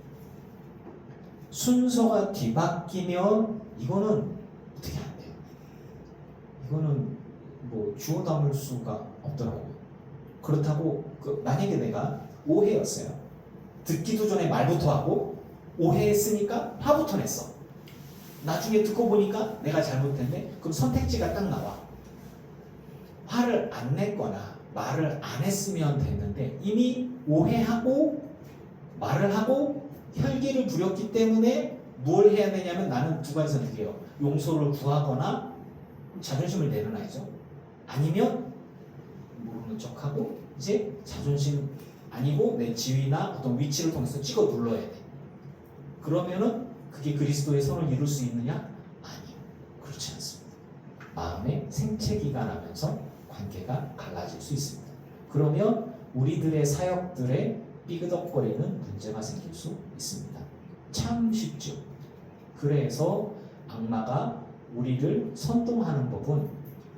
순서가 뒤바뀌면 이거는 어떻게 안 돼요. 이거는 뭐 주워 담을 수가 없더라고요. 그렇다고 만약에 내가 오해였어요. 듣기도 전에 말부터 하고 오해했으니까 화부터 냈어. 나중에 듣고 보니까 내가 잘못했네. 그럼 선택지가 딱 나와. 화를 안 냈거나 말을 안 했으면 됐는데 이미 오해하고 말을 하고 혈기를 부렸기 때문에 뭘 해야 되냐면 나는 두 가지 선택이에요. 용서를 구하거나 자존심을 내려놔야죠. 아니면 모르는 척하고 이제 자존심 아니고 내 지위나 어떤 위치를 통해서 찍어 눌러야 돼. 그러면은 그게 그리스도의 선을 이룰 수 있느냐? 아니요. 그렇지 않습니다. 마음의 생채기가 나면서 관계가 갈라질 수 있습니다. 그러면 우리들의 사역들의 삐그덕거리는 문제가 생길 수 있습니다. 참 쉽죠. 그래서 악마가 우리를 선동하는 법은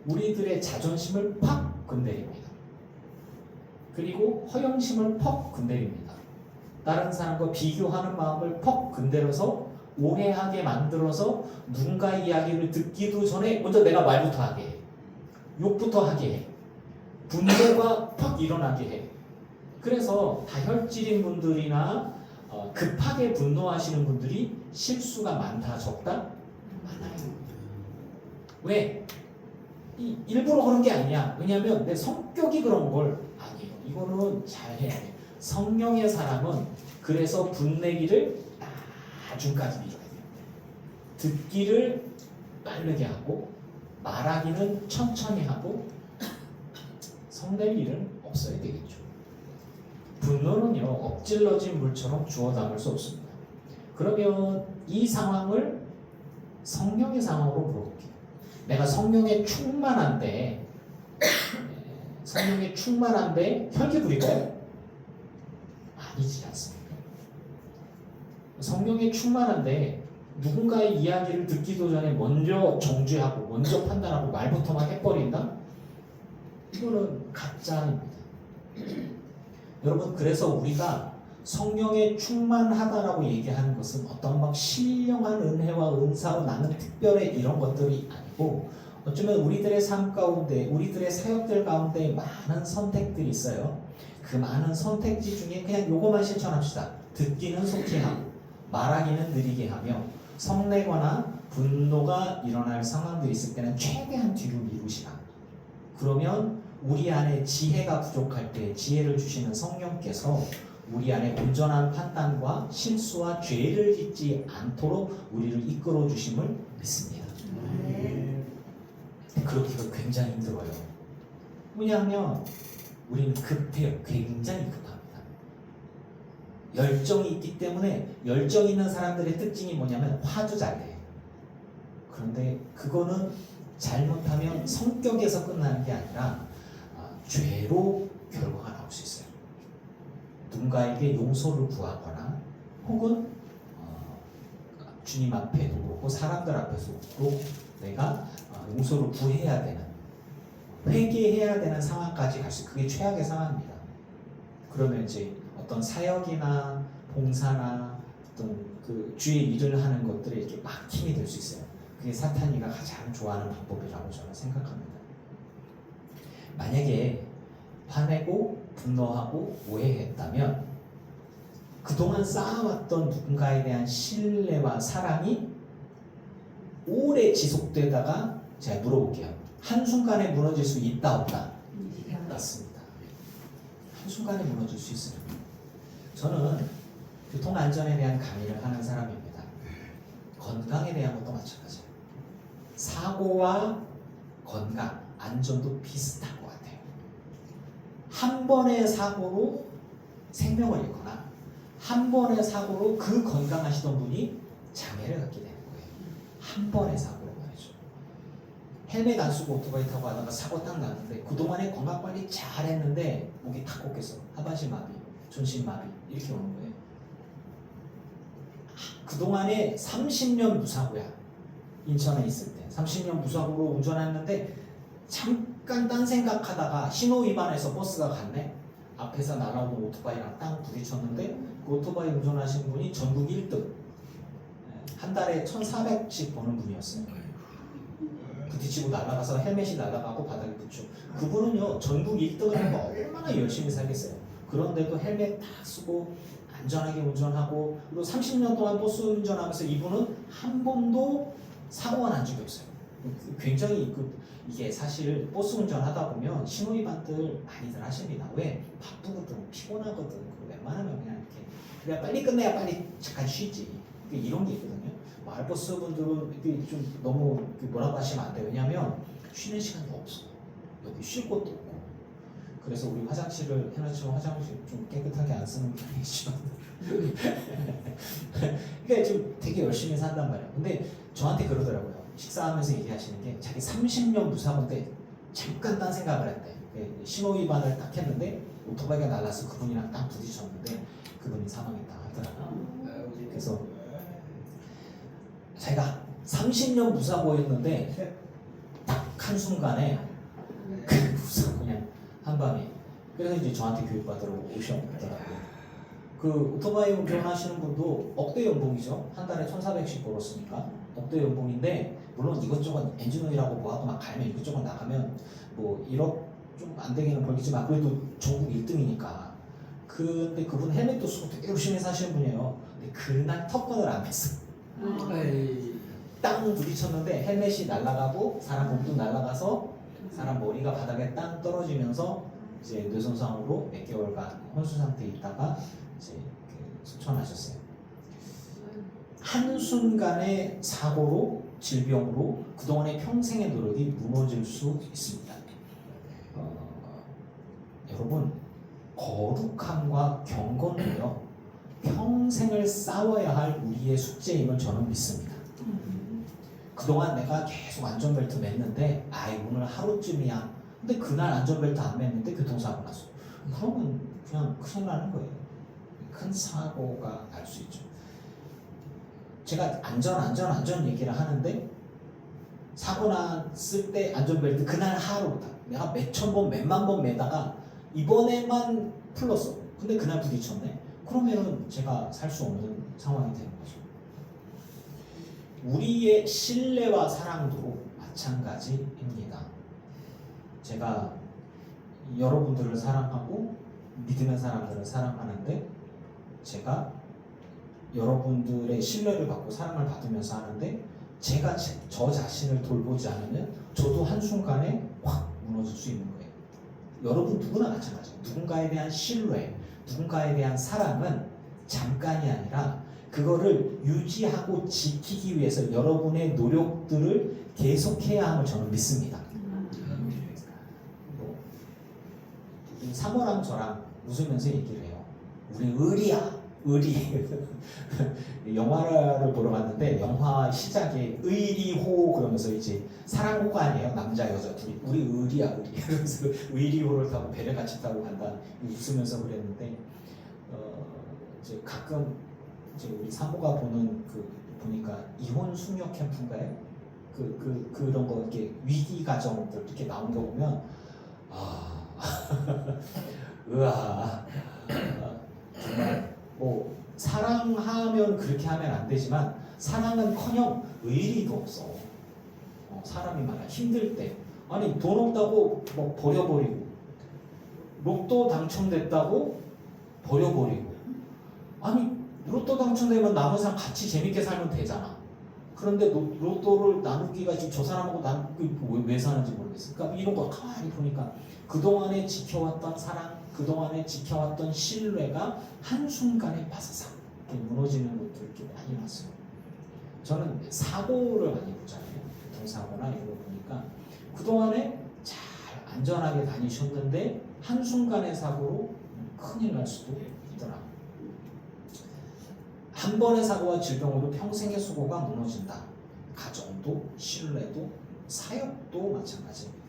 우리들의 자존심을 팍 건드립니다. 그리고 허영심을 퍽 건드립니다. 다른 사람과 비교하는 마음을 퍽 건드려서 오해하게 만들어서 누군가의 이야기를 듣기도 전에 먼저 내가 말부터 하게 해. 욕부터 하게 해. 분노가 팍 일어나게 해. 그래서 다혈질인 분들이나 급하게 분노하시는 분들이 실수가 많다 적다? 많아요. 왜? 일부러 그런 게 아니야. 왜냐하면 내 성격이 그런 걸 아니에요. 이거는 잘 해야 돼. 성령의 사람은 그래서 분내기를 나중까지 밀어야 돼요. 듣기를 빠르게 하고 말하기는 천천히 하고 성낼 일은 없어야 되겠죠. 분노는요 엎질러진 물처럼 주워 담을 수 없습니다. 그러면 이 상황을 성령의 상황으로 물어볼게요. 내가 성령에 충만한데 혈기 부릴까요? 아니지 않습니까? 성령에 충만한데 누군가의 이야기를 듣기도 전에 먼저 정죄하고 먼저 판단하고 말부터 막 해버린다? 이거는 가짜입니다. 여러분, 그래서 우리가 성령에 충만하다라고 얘기하는 것은 어떤 막 신령한 은혜와 은사로 나는 특별해 이런 것들이 아니고, 어쩌면 우리들의 삶 가운데 우리들의 사역들 가운데 많은 선택들이 있어요. 그 많은 선택지 중에 그냥 요거만 실천합시다. 듣기는 속히 하고 말하기는 느리게 하며 성내거나 분노가 일어날 상황들이 있을 때는 최대한 뒤로 미루시라. 그러면 우리 안에 지혜가 부족할 때 지혜를 주시는 성령께서 우리 안에 온전한 판단과 실수와 죄를 짓지 않도록 우리를 이끌어 주심을 믿습니다. 그렇기가 굉장히 힘들어요. 왜냐하면 우리는 급해요. 굉장히 급합니다. 열정이 있기 때문에 열정 있는 사람들의 특징이 뭐냐면 화도 잘 내. 그런데 그거는 잘못하면 성격에서 끝나는 게 아니라 죄로 결과가 나올 수 있어요. 누군가에게 용서를 구하거나 혹은 주님 앞에도 그렇고 사람들 앞에서도 내가 용서를 구해야 되는, 회개해야 되는 상황까지 갈 수 있어요. 그게 최악의 상황입니다. 그러면 이제 어떤 사역이나 봉사나 어떤 그 주의 일을 하는 것들이 이렇게 막힘이 될 수 있어요. 그게 사탄이가 가장 좋아하는 방법이라고 저는 생각합니다. 만약에 화내고 분노하고 오해했다면 그동안 쌓아왔던 누군가에 대한 신뢰와 사랑이 오래 지속되다가 제가 물어볼게요. 한순간에 무너질 수 있다 없다? 맞습니다. 한순간에 무너질 수 있어요. 저는 교통안전에 대한 강의를 하는 사람입니다. 건강에 대한 것도 마찬가지예요. 사고와 건강, 안전도 비슷한 것 같아요. 한 번의 사고로 생명을 잃거나 한 번의 사고로 그 건강하시던 분이 장애를 갖게 되는 거예요. 한 번의 사고로 말이죠. 헬멧 안 쓰고 오토바이 타고 하다가 사고 딱 났는데 그동안에 건강 관리 잘 했는데 목이 탁 꺾여서 하반신 마비, 전신 마비 이렇게 오는 거예요. 그동안에 30년 무사고야. 인천에 있을 때 30년 무사고로 운전했는데 잠깐 딴 생각하다가 신호 위반해서 버스가 갔네. 앞에서 날아오는 오토바이랑 땅 부딪혔는데 그 오토바이 운전하신 분이 전국 1등, 한 달에 1,400씩 버는 분이었어요. 부딪히고 날아가서 헬멧이 날아가고 바닥에 붙죠. 그분은요 전국 1등을 하고 얼마나 열심히 살겠어요. 그런데도 헬멧 딱 쓰고 안전하게 운전하고, 그리고 30년 동안 버스 운전하면서 이분은 한 번도 사고가 난 적이 없어요. 굉장히 이게 사실 버스 운전하다 보면 신호위반들 많이들 하십니다. 왜? 바쁘거든, 피곤하거든. 웬만하면 그냥 이렇게 그냥 빨리 끝내야 빨리 잠깐 쉬지. 이런 게 있거든요. 마을버스 분들은 이게 좀 너무 뭐라고 하시면 안 돼요. 왜냐하면 쉬는 시간도 없어. 여기 쉴 곳도 없고. 그래서 우리 화장실을 해놓지만 화장실 좀 깨끗하게 안 쓰는 편이지만 그러니까 좀 되게 열심히 산단 말이에요. 근데 저한테 그러더라고요. 식사하면서 얘기하시는 게 자기 30년 무사고인데 잠깐 딴 생각을 했대. 신호위반을 딱 했는데 오토바이가 날라서 그분이랑 딱 부딪혔는데 그분이 사망했다 하더라고요. 그래서 자기가 30년 무사고였는데 딱 한순간에 그 무사고 그냥 한 방에. 그래서 이제 저한테 교육받으러 오셨더라고요. 그 오토바이 운전하시는 분도 억대 연봉이죠. 한 달에 1,400씩 벌었으니까 억대 연봉인데, 물론 이것저것 엔진오일하고 뭐하고 막 갈면 이것저것 나가면 뭐 1억 좀 안 되기는 벌겠지만 그래도 전국 1등이니까. 근데 그분 헬멧도 쓰고 되게 열심히 사시는 분이에요. 근데 그날 턱건을 안 맸어. 땅 부딪혔는데 헬멧이 날아가고 사람 몸도 날아가서 사람 머리가 바닥에 땅 떨어지면서 이제 뇌손상으로 몇 개월간 혼수 상태에 있다가 이제 소천하셨어요. 한순간의 사고로, 질병으로 그동안의 평생의 노력이 무너질 수 있습니다. 여러분, 거룩함과 경건은요 평생을 싸워야 할 우리의 숙제임을 저는 믿습니다. 그동안 내가 계속 안전벨트 맸는데 오늘 하루쯤이야. 근데 그날 안전벨트 안 맸는데 교통사고 났어. 그러면 그냥 큰일 나는 거예요. 큰 사고가 날 수 있죠. 제가 안전 얘기를 하는데 사고 났을 때 안전벨트 그날 하루부터 내가 몇천 번, 몇만 번 매다가 이번에만 풀렀어. 근데 그날 부딪혔네. 그러면은 제가 살 수 없는 상황이 되는 거죠. 우리의 신뢰와 사랑도 마찬가지입니다. 제가 여러분들을 사랑하고 믿음의 사람들을 사랑하는데, 제가 여러분들의 신뢰를 받고 사랑을 받으면서 하는데 제가 저 자신을 돌보지 않으면 저도 한순간에 확 무너질 수 있는 거예요. 여러분 누구나 마찬가지예요. 누군가에 대한 신뢰, 누군가에 대한 사랑은 잠깐이 아니라 그거를 유지하고 지키기 위해서 여러분의 노력들을 계속해야 함을 저는 믿습니다. 사모랑 저랑 웃으면서 얘기를 해요. 우리 의리야. 의리 영화를 보러 갔는데 영화 시작에 의리호 그러면서 이제 사랑호가 아니에요. 남자 여자 둘이 우리 의리야 의리 그러면서 의리호를 타고 배를 같이 타고 간다 웃으면서 그랬는데 이제 가끔 이제 우리 사모가 보는 그 보니까 이혼 숙녀 캠프인가요? 그런 거 이렇게 위기 가정들 이렇게 나온 거 보면 아 으아 정말 뭐 사랑하면 그렇게 하면 안 되지만 사랑은커녕 의리도 없어. 사람이 말이야 힘들 때 아니 돈 없다고 뭐 버려버리고 로또 당첨됐다고 버려버리고 아니 로또 당첨되면 남은 사람 같이 재밌게 살면 되잖아. 그런데 로또를 나누기가 지금 저 사람하고 왜 사는지 모르겠어. 그러니까 이런 거 가만히 보니까 그동안에 지켜왔던 사랑, 그동안에 지켜왔던 신뢰가 한순간에 바사삭 무너지는 것들 이렇게 많이 났어요. 저는 사고를 많이 보잖아요. 교통사고나 이런 거 보니까 그동안에 잘 안전하게 다니셨는데 한순간의 사고로 큰일 날 수도 있더라. 한 번의 사고와 질병으로 평생의 수고가 무너진다. 가정도, 신뢰도, 사역도 마찬가지입니다.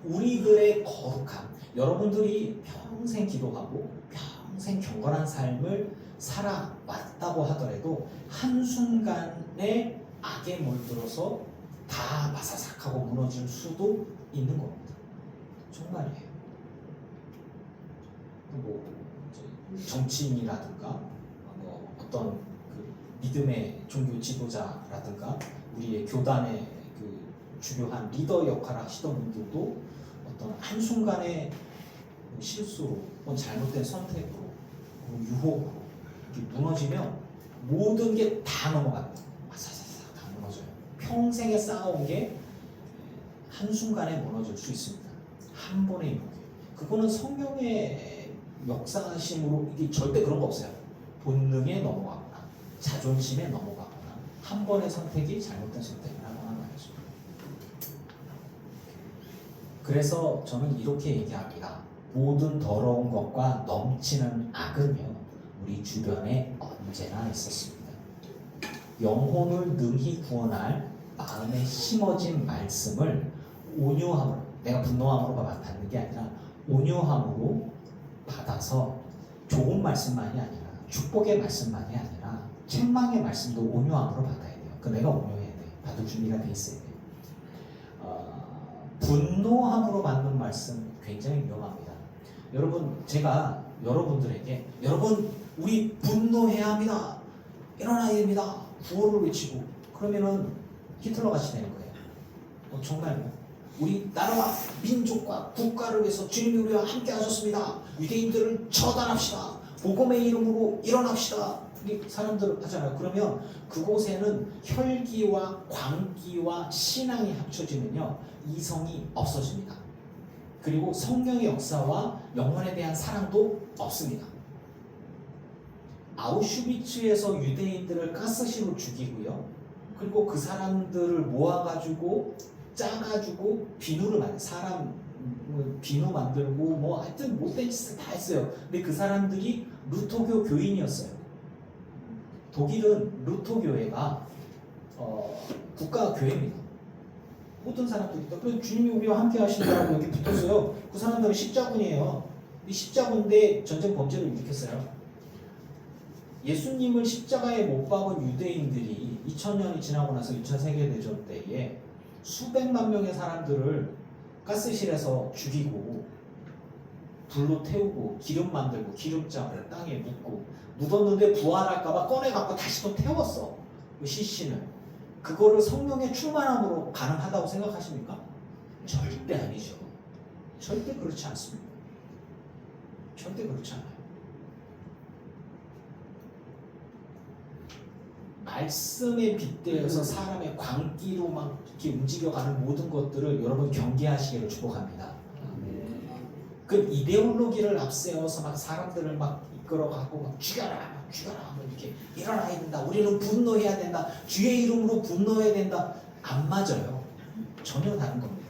우리들의 거룩함, 여러분들이 평생 기도하고 평생 경건한 삶을 살아왔다고 하더라도 한순간에 악에 물들어서 다 마사삭하고 무너질 수도 있는 겁니다. 정말이에요. 뭐 정치인이라든가 어떤 그 믿음의 종교 지도자라든가 우리의 교단의 그 주요한 리더 역할을 하시던 분들도 어떤 한순간의 실수로 혹은 잘못된 선택으로 유혹으로 이렇게 무너지면 모든 게 다 넘어갑니다. 아사사사 다 무너져요. 평생에 쌓아온 게 한순간에 무너질 수 있습니다. 한 번의 유혹. 그거는 성령의 역사심으로 이게 절대 그런 거 없어요. 본능에 넘어가거나 자존심에 넘어가거나 한 번의 선택이 잘못된 선택이라거나 말이죠. 그래서 저는 이렇게 얘기합니다. 모든 더러운 것과 넘치는 악은요 우리 주변에 언제나 있었습니다. 영혼을 능히 구원할 마음에 심어진 말씀을 온유함으로, 내가 분노함으로 받는 게 아니라 온유함으로 받아서 좋은 말씀만이 아니라 축복의 말씀만이 아니라 책망의 말씀도 온유함으로 받아야 돼요. 그 내가 온유해야 돼. 받을 준비가 돼 있어야 돼. 분노함으로 받는 말씀 굉장히 위험합니다. 여러분, 제가 여러분들에게 여러분 우리 분노해야 합니다. 일어나야 됩니다. 구호를 외치고 그러면은 히틀러 같이 되는 거예요. 정말 우리 나라와 민족과 국가를 위해서 주님이 우리와 함께 하셨습니다. 유대인들을 처단합시다. 복음의 이름으로 일어납시다. 사람들 하잖아요. 그러면 그곳에는 혈기와 광기와 신앙이 합쳐지면요 이성이 없어집니다. 그리고 성령의 역사와 영혼에 대한 사랑도 없습니다. 아우슈비츠에서 유대인들을 가스실로 죽이고요. 그리고 그 사람들을 모아가지고 짜가지고 비누를 만들 사람 비누 만들고 뭐 하여튼 못된 짓을 다 했어요. 근데 그 사람들이 루터교 교인이었어요. 독일은 루터교회가 국가 교회입니다. 모든 사람들이 주님이 우리와 함께 하신다고 여기 붙었어요. 그 사람들은 십자군이에요. 이 십자군인데 전쟁 범죄를 일으켰어요. 예수님을 십자가에 못 박은 유대인들이 2000년이 지나고 나서 2차 세계대전 때에 수백만 명의 사람들을 가스실에서 죽이고 불로 태우고 기름 만들고 기름장을 땅에 묻고 묻었는데 부활할까봐 꺼내갖고 다시 또 태웠어. 시신을. 그거를 성령의 충만함으로 가능하다고 생각하십니까? 절대 아니죠. 절대 그렇지 않습니다. 절대 그렇지 않아요. 말씀에 빗대어서 사람의 광기로 막 이렇게 움직여가는 모든 것들을 여러분 경계하시기를 축복합니다. 그 이데올로기를 앞세워서 막 사람들을 막 이끌어가고 막 죽여라 이렇게 일어나야 된다. 우리는 분노해야 된다. 주의 이름으로 분노해야 된다. 안 맞아요. 전혀 다른 겁니다.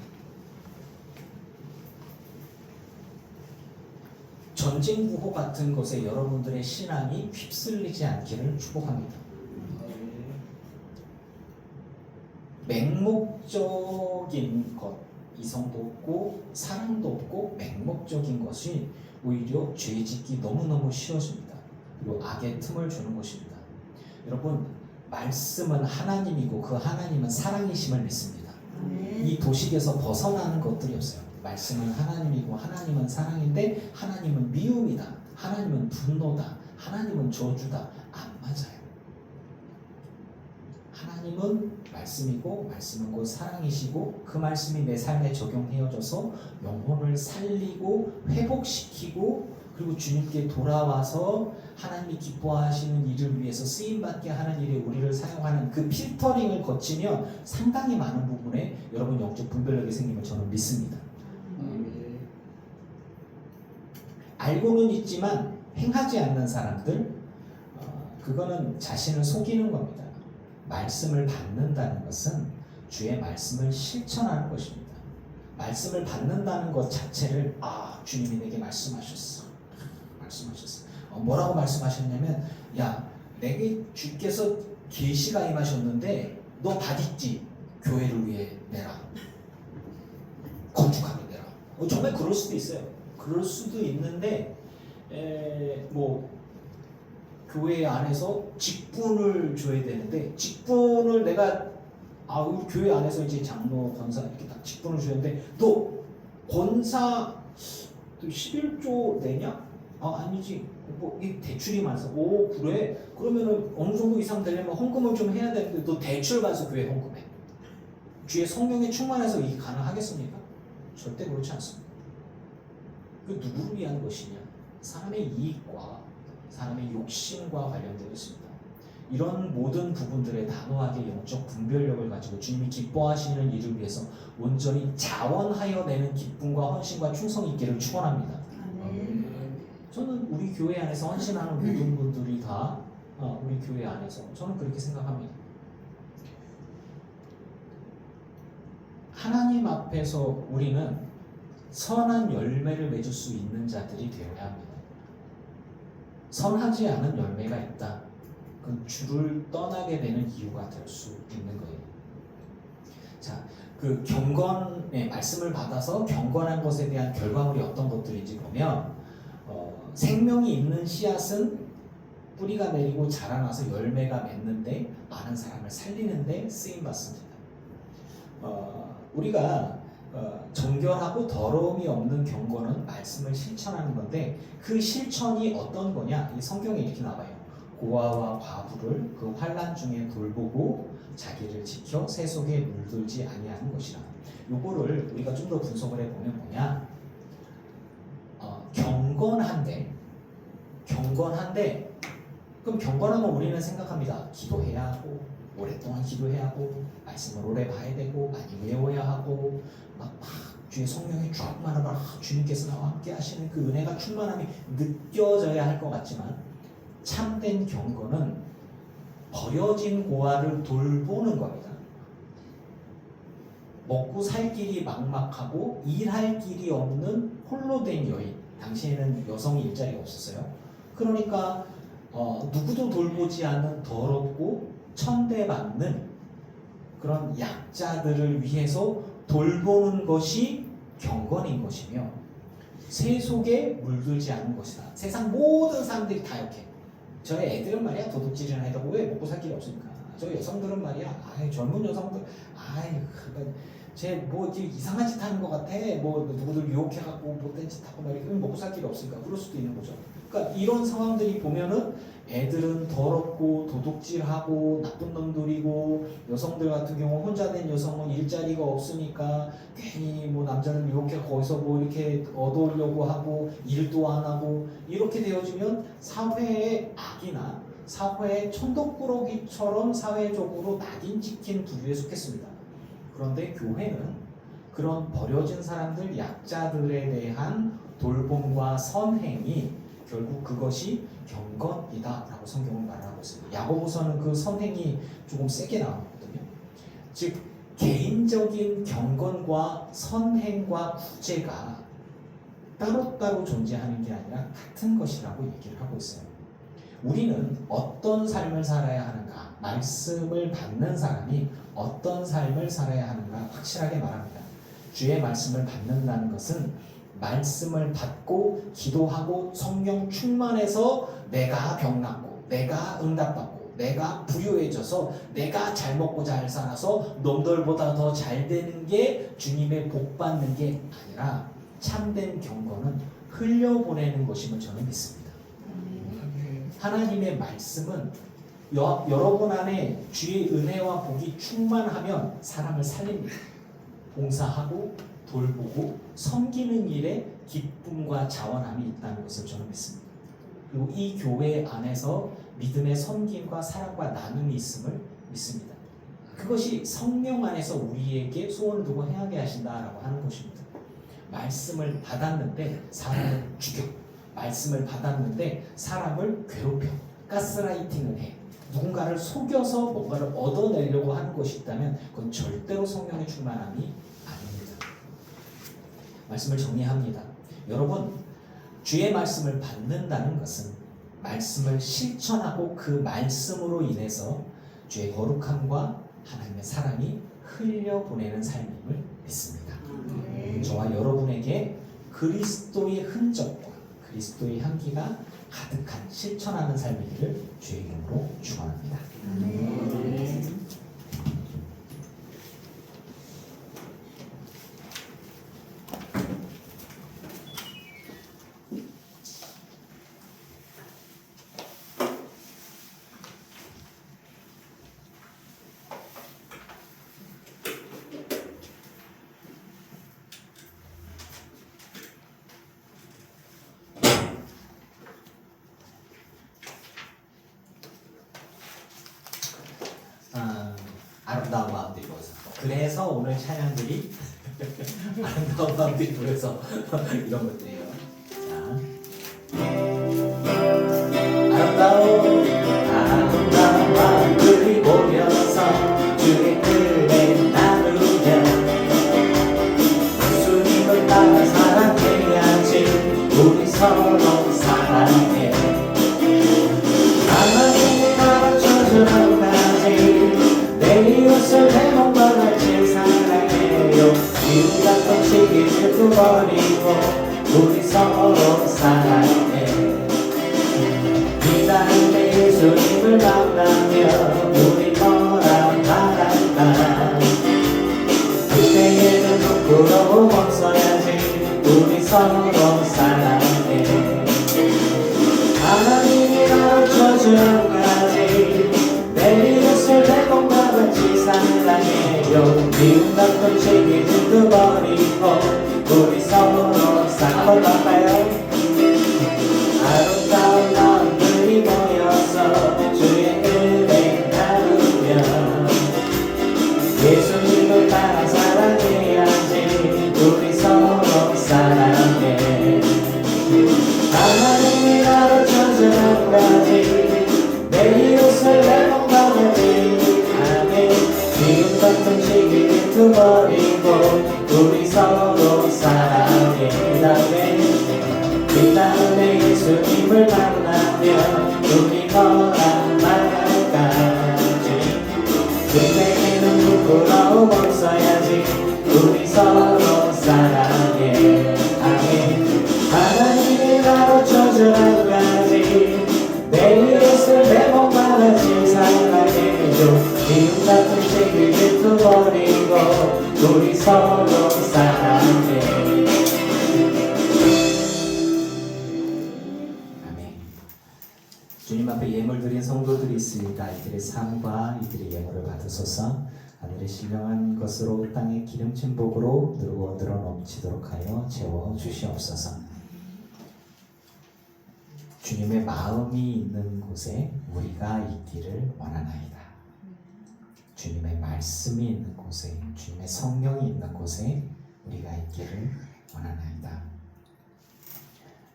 전쟁구호 같은 것에 여러분들의 신앙이 휩쓸리지 않기를 축복합니다. 맹목적인 것, 이성도 없고 사랑도 없고 맹목적인 것이 오히려 죄 짓기 너무너무 쉬워집니다. 그리고 악의 틈을 주는 것입니다. 여러분, 말씀은 하나님이고 그 하나님은 사랑이심을 믿습니다. 이 도식에서 벗어나는 것들이 없어요. 말씀은 하나님이고 하나님은 사랑인데 하나님은 미움이다, 하나님은 분노다, 하나님은 저주다. 안 맞아요. 하나님은 말씀이고 말씀은 곧 사랑이시고 그 말씀이 내 삶에 적용되어져서 영혼을 살리고 회복시키고 그리고 주님께 돌아와서 하나님이 기뻐하시는 일을 위해서 쓰임받게 하는 일에 우리를 사용하는 그 필터링을 거치면 상당히 많은 부분에 여러분 영적 분별력이 생김을 저는 믿습니다. 알고는 있지만 행하지 않는 사람들, 그거는 자신을 속이는 겁니다. 말씀을 받는다는 것은 주의 말씀을 실천하는 것입니다. 말씀을 받는다는 것 자체를 주님이 내게 말씀하셨어. 뭐라고 말씀하셨냐면, 야, 내게 주께서 계시가 임하셨는데 너 받있지? 교회를 위해 내라. 건축하게 내라. 정말 그럴 수도 있어요. 그럴 수도 있는데 뭐 교회 안에서 직분을 줘야 되는데 직분을 내가 우리 교회 안에서 이제 장로, 권사 이렇게 딱 직분을 주는데 너 권사 11조 내냐? 아니지. 뭐 이 대출이 많아서 그래? 그러면은 어느 정도 이상 되려면 헌금을 좀 해야 되는데 너 대출 받아서 교회 헌금해. 주의 성령에 충만해서 이게 가능하겠습니까? 절대 그렇지 않습니다. 그 누구를 위한 것이냐? 사람의 이익과 사람의 욕심과 관련되어 있습니다. 이런 모든 부분들에 단호하게 영적 분별력을 가지고 주님이 기뻐하시는 일을 위해서 온전히 자원하여 내는 기쁨과 헌신과 충성이 있기를 축원합니다. 저는 우리 교회 안에서 헌신하는 모든 분들이 다 우리 교회 안에서 저는 그렇게 생각합니다. 하나님 앞에서 우리는 선한 열매를 맺을 수 있는 자들이 되어야 합니다. 선하지 않은 열매가 있다. 그건 주를 떠나게 되는 이유가 될 수 있는 거예요. 자, 그 경건의 말씀을 받아서 경건한 것에 대한 결과물이 어떤 것들인지 보면 생명이 있는 씨앗은 뿌리가 내리고 자라나서 열매가 맺는데 많은 사람을 살리는데 쓰임 받습니다. 우리가 정결하고 더러움이 없는 경건은 말씀을 실천하는 건데 그 실천이 어떤 거냐? 이 성경에 이렇게 나와요. 고아와 과부를 그 환난 중에 돌보고 자기를 지켜 새 속에 물들지 아니하는 것이라. 요거를 우리가 좀 더 분석을 해보면 뭐냐? 경건한데 그럼 경건하면 우리는 생각합니다. 기도해야 하고 오랫동안 기도해야 하고 말씀을 오래 봐야 되고 많이 외워야 하고 막 주의 성령이 충만하고 주님께서 나와 함께 하시는 그 은혜가 충만함이 느껴져야 할 것 같지만 참된 경건은 버려진 고아를 돌보는 겁니다. 먹고 살 길이 막막하고 일할 길이 없는 홀로 된 여인. 당시에는 여성이 일자리가 없었어요. 그러니까 누구도 돌보지 않는 더럽고 천대받는 그런 약자들을 위해서 돌보는 것이 경건인 것이며 새 속에 물들지 않는 것이다. 세상 모든 사람들이 다 이렇게 저희 애들은 말이야 도둑질이나 해도 왜 먹고 살 길이 없습니까? 저 여성들은 말이야 젊은 여성들 쟤 뭐 이상한 짓 하는 것 같아. 뭐 누구들 유혹해갖고 못된 짓 하고 말이야. 먹고 살 길이 없으니까 그럴 수도 있는 거죠. 그러니까 이런 상황들이 보면은 애들은 더럽고 도둑질하고 나쁜 놈들이고 여성들 같은 경우 혼자 된 여성은 일자리가 없으니까 괜히 뭐 남자를 유혹해 거기서 뭐 이렇게 얻어오려고 하고 일도 안 하고 이렇게 되어지면 사회의 악이나 사회의 천덕꾸러기처럼 사회적으로 낙인 찍힌 부류에 속했습니다. 그런데 교회는 그런 버려진 사람들, 약자들에 대한 돌봄과 선행이 결국 그것이 경건이다라고 성경은 말하고 있습니다. 야고보서는 그 선행이 조금 세게 나오거든요. 즉 개인적인 경건과 선행과 구제가 따로따로 존재하는 게 아니라 같은 것이라고 얘기를 하고 있어요. 우리는 어떤 삶을 살아야 하는가, 말씀을 받는 사람이 어떤 삶을 살아야 하는가 확실하게 말합니다. 주의 말씀을 받는다는 것은 말씀을 받고 기도하고 성령 충만해서 내가 병났고 내가 응답받고 내가 부유해져서 내가 잘 먹고 잘 살아서 놈들보다 더 잘 되는 게 주님의 복 받는 게 아니라 참된 경건은 흘려보내는 것임을 저는 믿습니다. 하나님의 말씀은 여러분 안에 주의 은혜와 복이 충만하면 사람을 살립니다. 봉사하고 돌보고 섬기는 일에 기쁨과 자원함이 있다는 것을 저는 믿습니다. 그리고 이 교회 안에서 믿음의 섬김과 사랑과 나눔이 있음을 믿습니다. 그것이 성령 안에서 우리에게 소원을 두고 행하게 하신다라고 하는 것입니다. 말씀을 받았는데 사람을 죽여, 말씀을 받았는데 사람을 괴롭혀, 가스라이팅을 해, 누군가를 속여서 뭔가를 얻어내려고 하는 것이 있다면 그건 절대로 성령의 충만함이 아닙니다. 말씀을 정리합니다. 여러분, 주의 말씀을 받는다는 것은 말씀을 실천하고 그 말씀으로 인해서 주의 거룩함과 하나님의 사랑이 흘려보내는 삶임을 믿습니다. 저와 여러분에게 그리스도의 흔적과 그리스도의 향기가 가득한 실천하는 삶이기를 주의 이름으로 축원합니다. 아름다운 마음들이 모여서 그래서 오늘 찬양들이 아름다운 마음들이 모여서 이런 것들이에요. 자, 아름다운 마음들이 모여서 주의 은혜 나누며 예수님을 따라 사랑해야지 우리 서로 사랑해 하나님이 가르쳐주는 내 이웃을 내 몸과 같이 사랑해요. 이웃 같은 시기를 두버리고 우리 서로 사랑해. 이 땅에 예수님을 만나며 우리 뭐라 말할까. 그때에는 부끄러움 없어야지 우리 서로 사랑해. 하나님이 가르쳐주는 가지 내 이웃을 내 몸과 같이 사랑해요. 미움 같은 시기를 두버리고 우리 서로 사랑할까요? 아름다운 마음들이 모여서 주의 은혜 나누며 예수님을 따라 사랑해야지 우리 서로 사랑해. 하나님이 가르쳐주는 가지 내 이웃을 내 몸과 같이 아멘. 미움 같은 시기를 두버리고 우리 서로 사랑해. 그 다음에 예수님을 만나면 우리 뭐라 말할까지. 그때에는 부끄러움 없어야지 우리 서로 사랑해. 아멘. 하나님이 가르쳐주는 가지 내 이웃을 내 몸과 같이 사랑해줘. 미움 같은 시기를 두버리고 우리 서로 사랑해. 아멘. 주님 앞에 예물 드린 성도들이 있으니까 이들의 삶과 이들의 예물을 받으소서. 하늘의 신령한 것으로 땅의 기름진 복으로 늘어 넘치도록 하여 채워 주시옵소서. 주님의 마음이 있는 곳에 우리가 있기를 원하나이다. 주님의 말씀이 있는 곳에, 주님의 성령이 있는 곳에 우리가 있기를 원하나이다.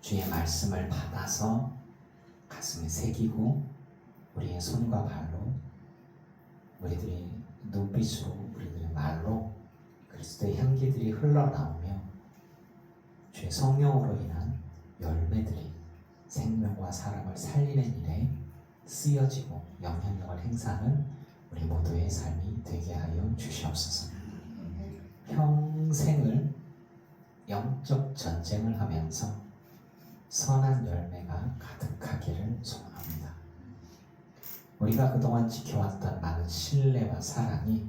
주의 말씀을 받아서 가슴에 새기고 우리의 손과 발로, 우리들의 눈빛으로, 우리들의 말로 그리스도의 향기들이 흘러나오며 주의 성령으로 인한 열매들이 생명과 사람을 살리는 일에 쓰여지고 영향력을 행사하는 우리 모두의 삶이 되게 하여 주시옵소서. 평생을 영적 전쟁을 하면서 선한 열매가 가득하기를 소망합니다. 우리가 그동안 지켜왔던 많은 신뢰와 사랑이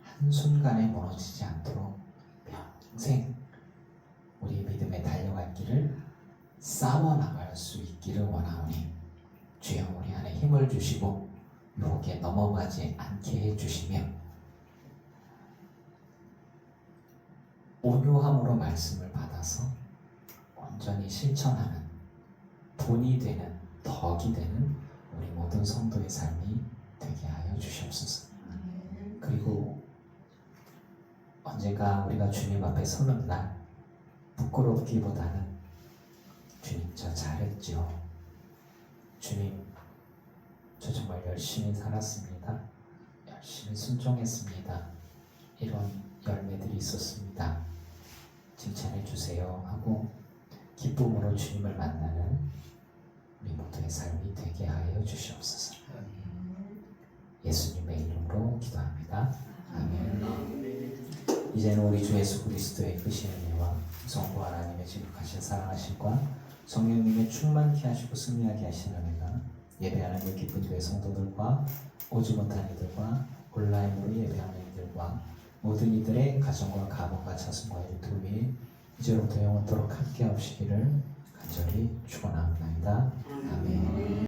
한순간에 무너지지 않도록 평생 우리 믿음에 달려갈 길을 싸워나갈 수 있기를 원하오니 주여 우리 안에 힘을 주시고 유혹에 넘어가지 않게 해주시며 온유함으로 말씀을 받아서 온전히 실천하는 돈이 되는 덕이 되는 우리 모든 성도의 삶이 되게 하여 주시옵소서. 그리고 언젠가 우리가 주님 앞에 서는 날 부끄럽기보다는 주님 저 잘했죠. 주님 저 정말 열심히 살았습니다. 열심히 순종했습니다. 이런 열매들이 있었습니다. 칭찬해 주세요 하고 기쁨으로 주님을 만나는 우리 모두의 삶이 되게 하여 주시옵소서. 예수님의 이름으로 기도합니다. 아멘. 이제는 우리 주 예수 그리스도의 크신 은혜와 성부 하나님의 지극하신 사랑하심과 성령님의 충만케 하시고 승리하게 하신 은혜가 예배하는 그 기쁜 교회 성도들과 오지 못한 이들과 온라인으로 예배하는 이들과 모든 이들의 가정과 가문과 자손과 유튜브에 이제부터 영원토록 함께 하시기를 간절히 축원합니다. 아멘.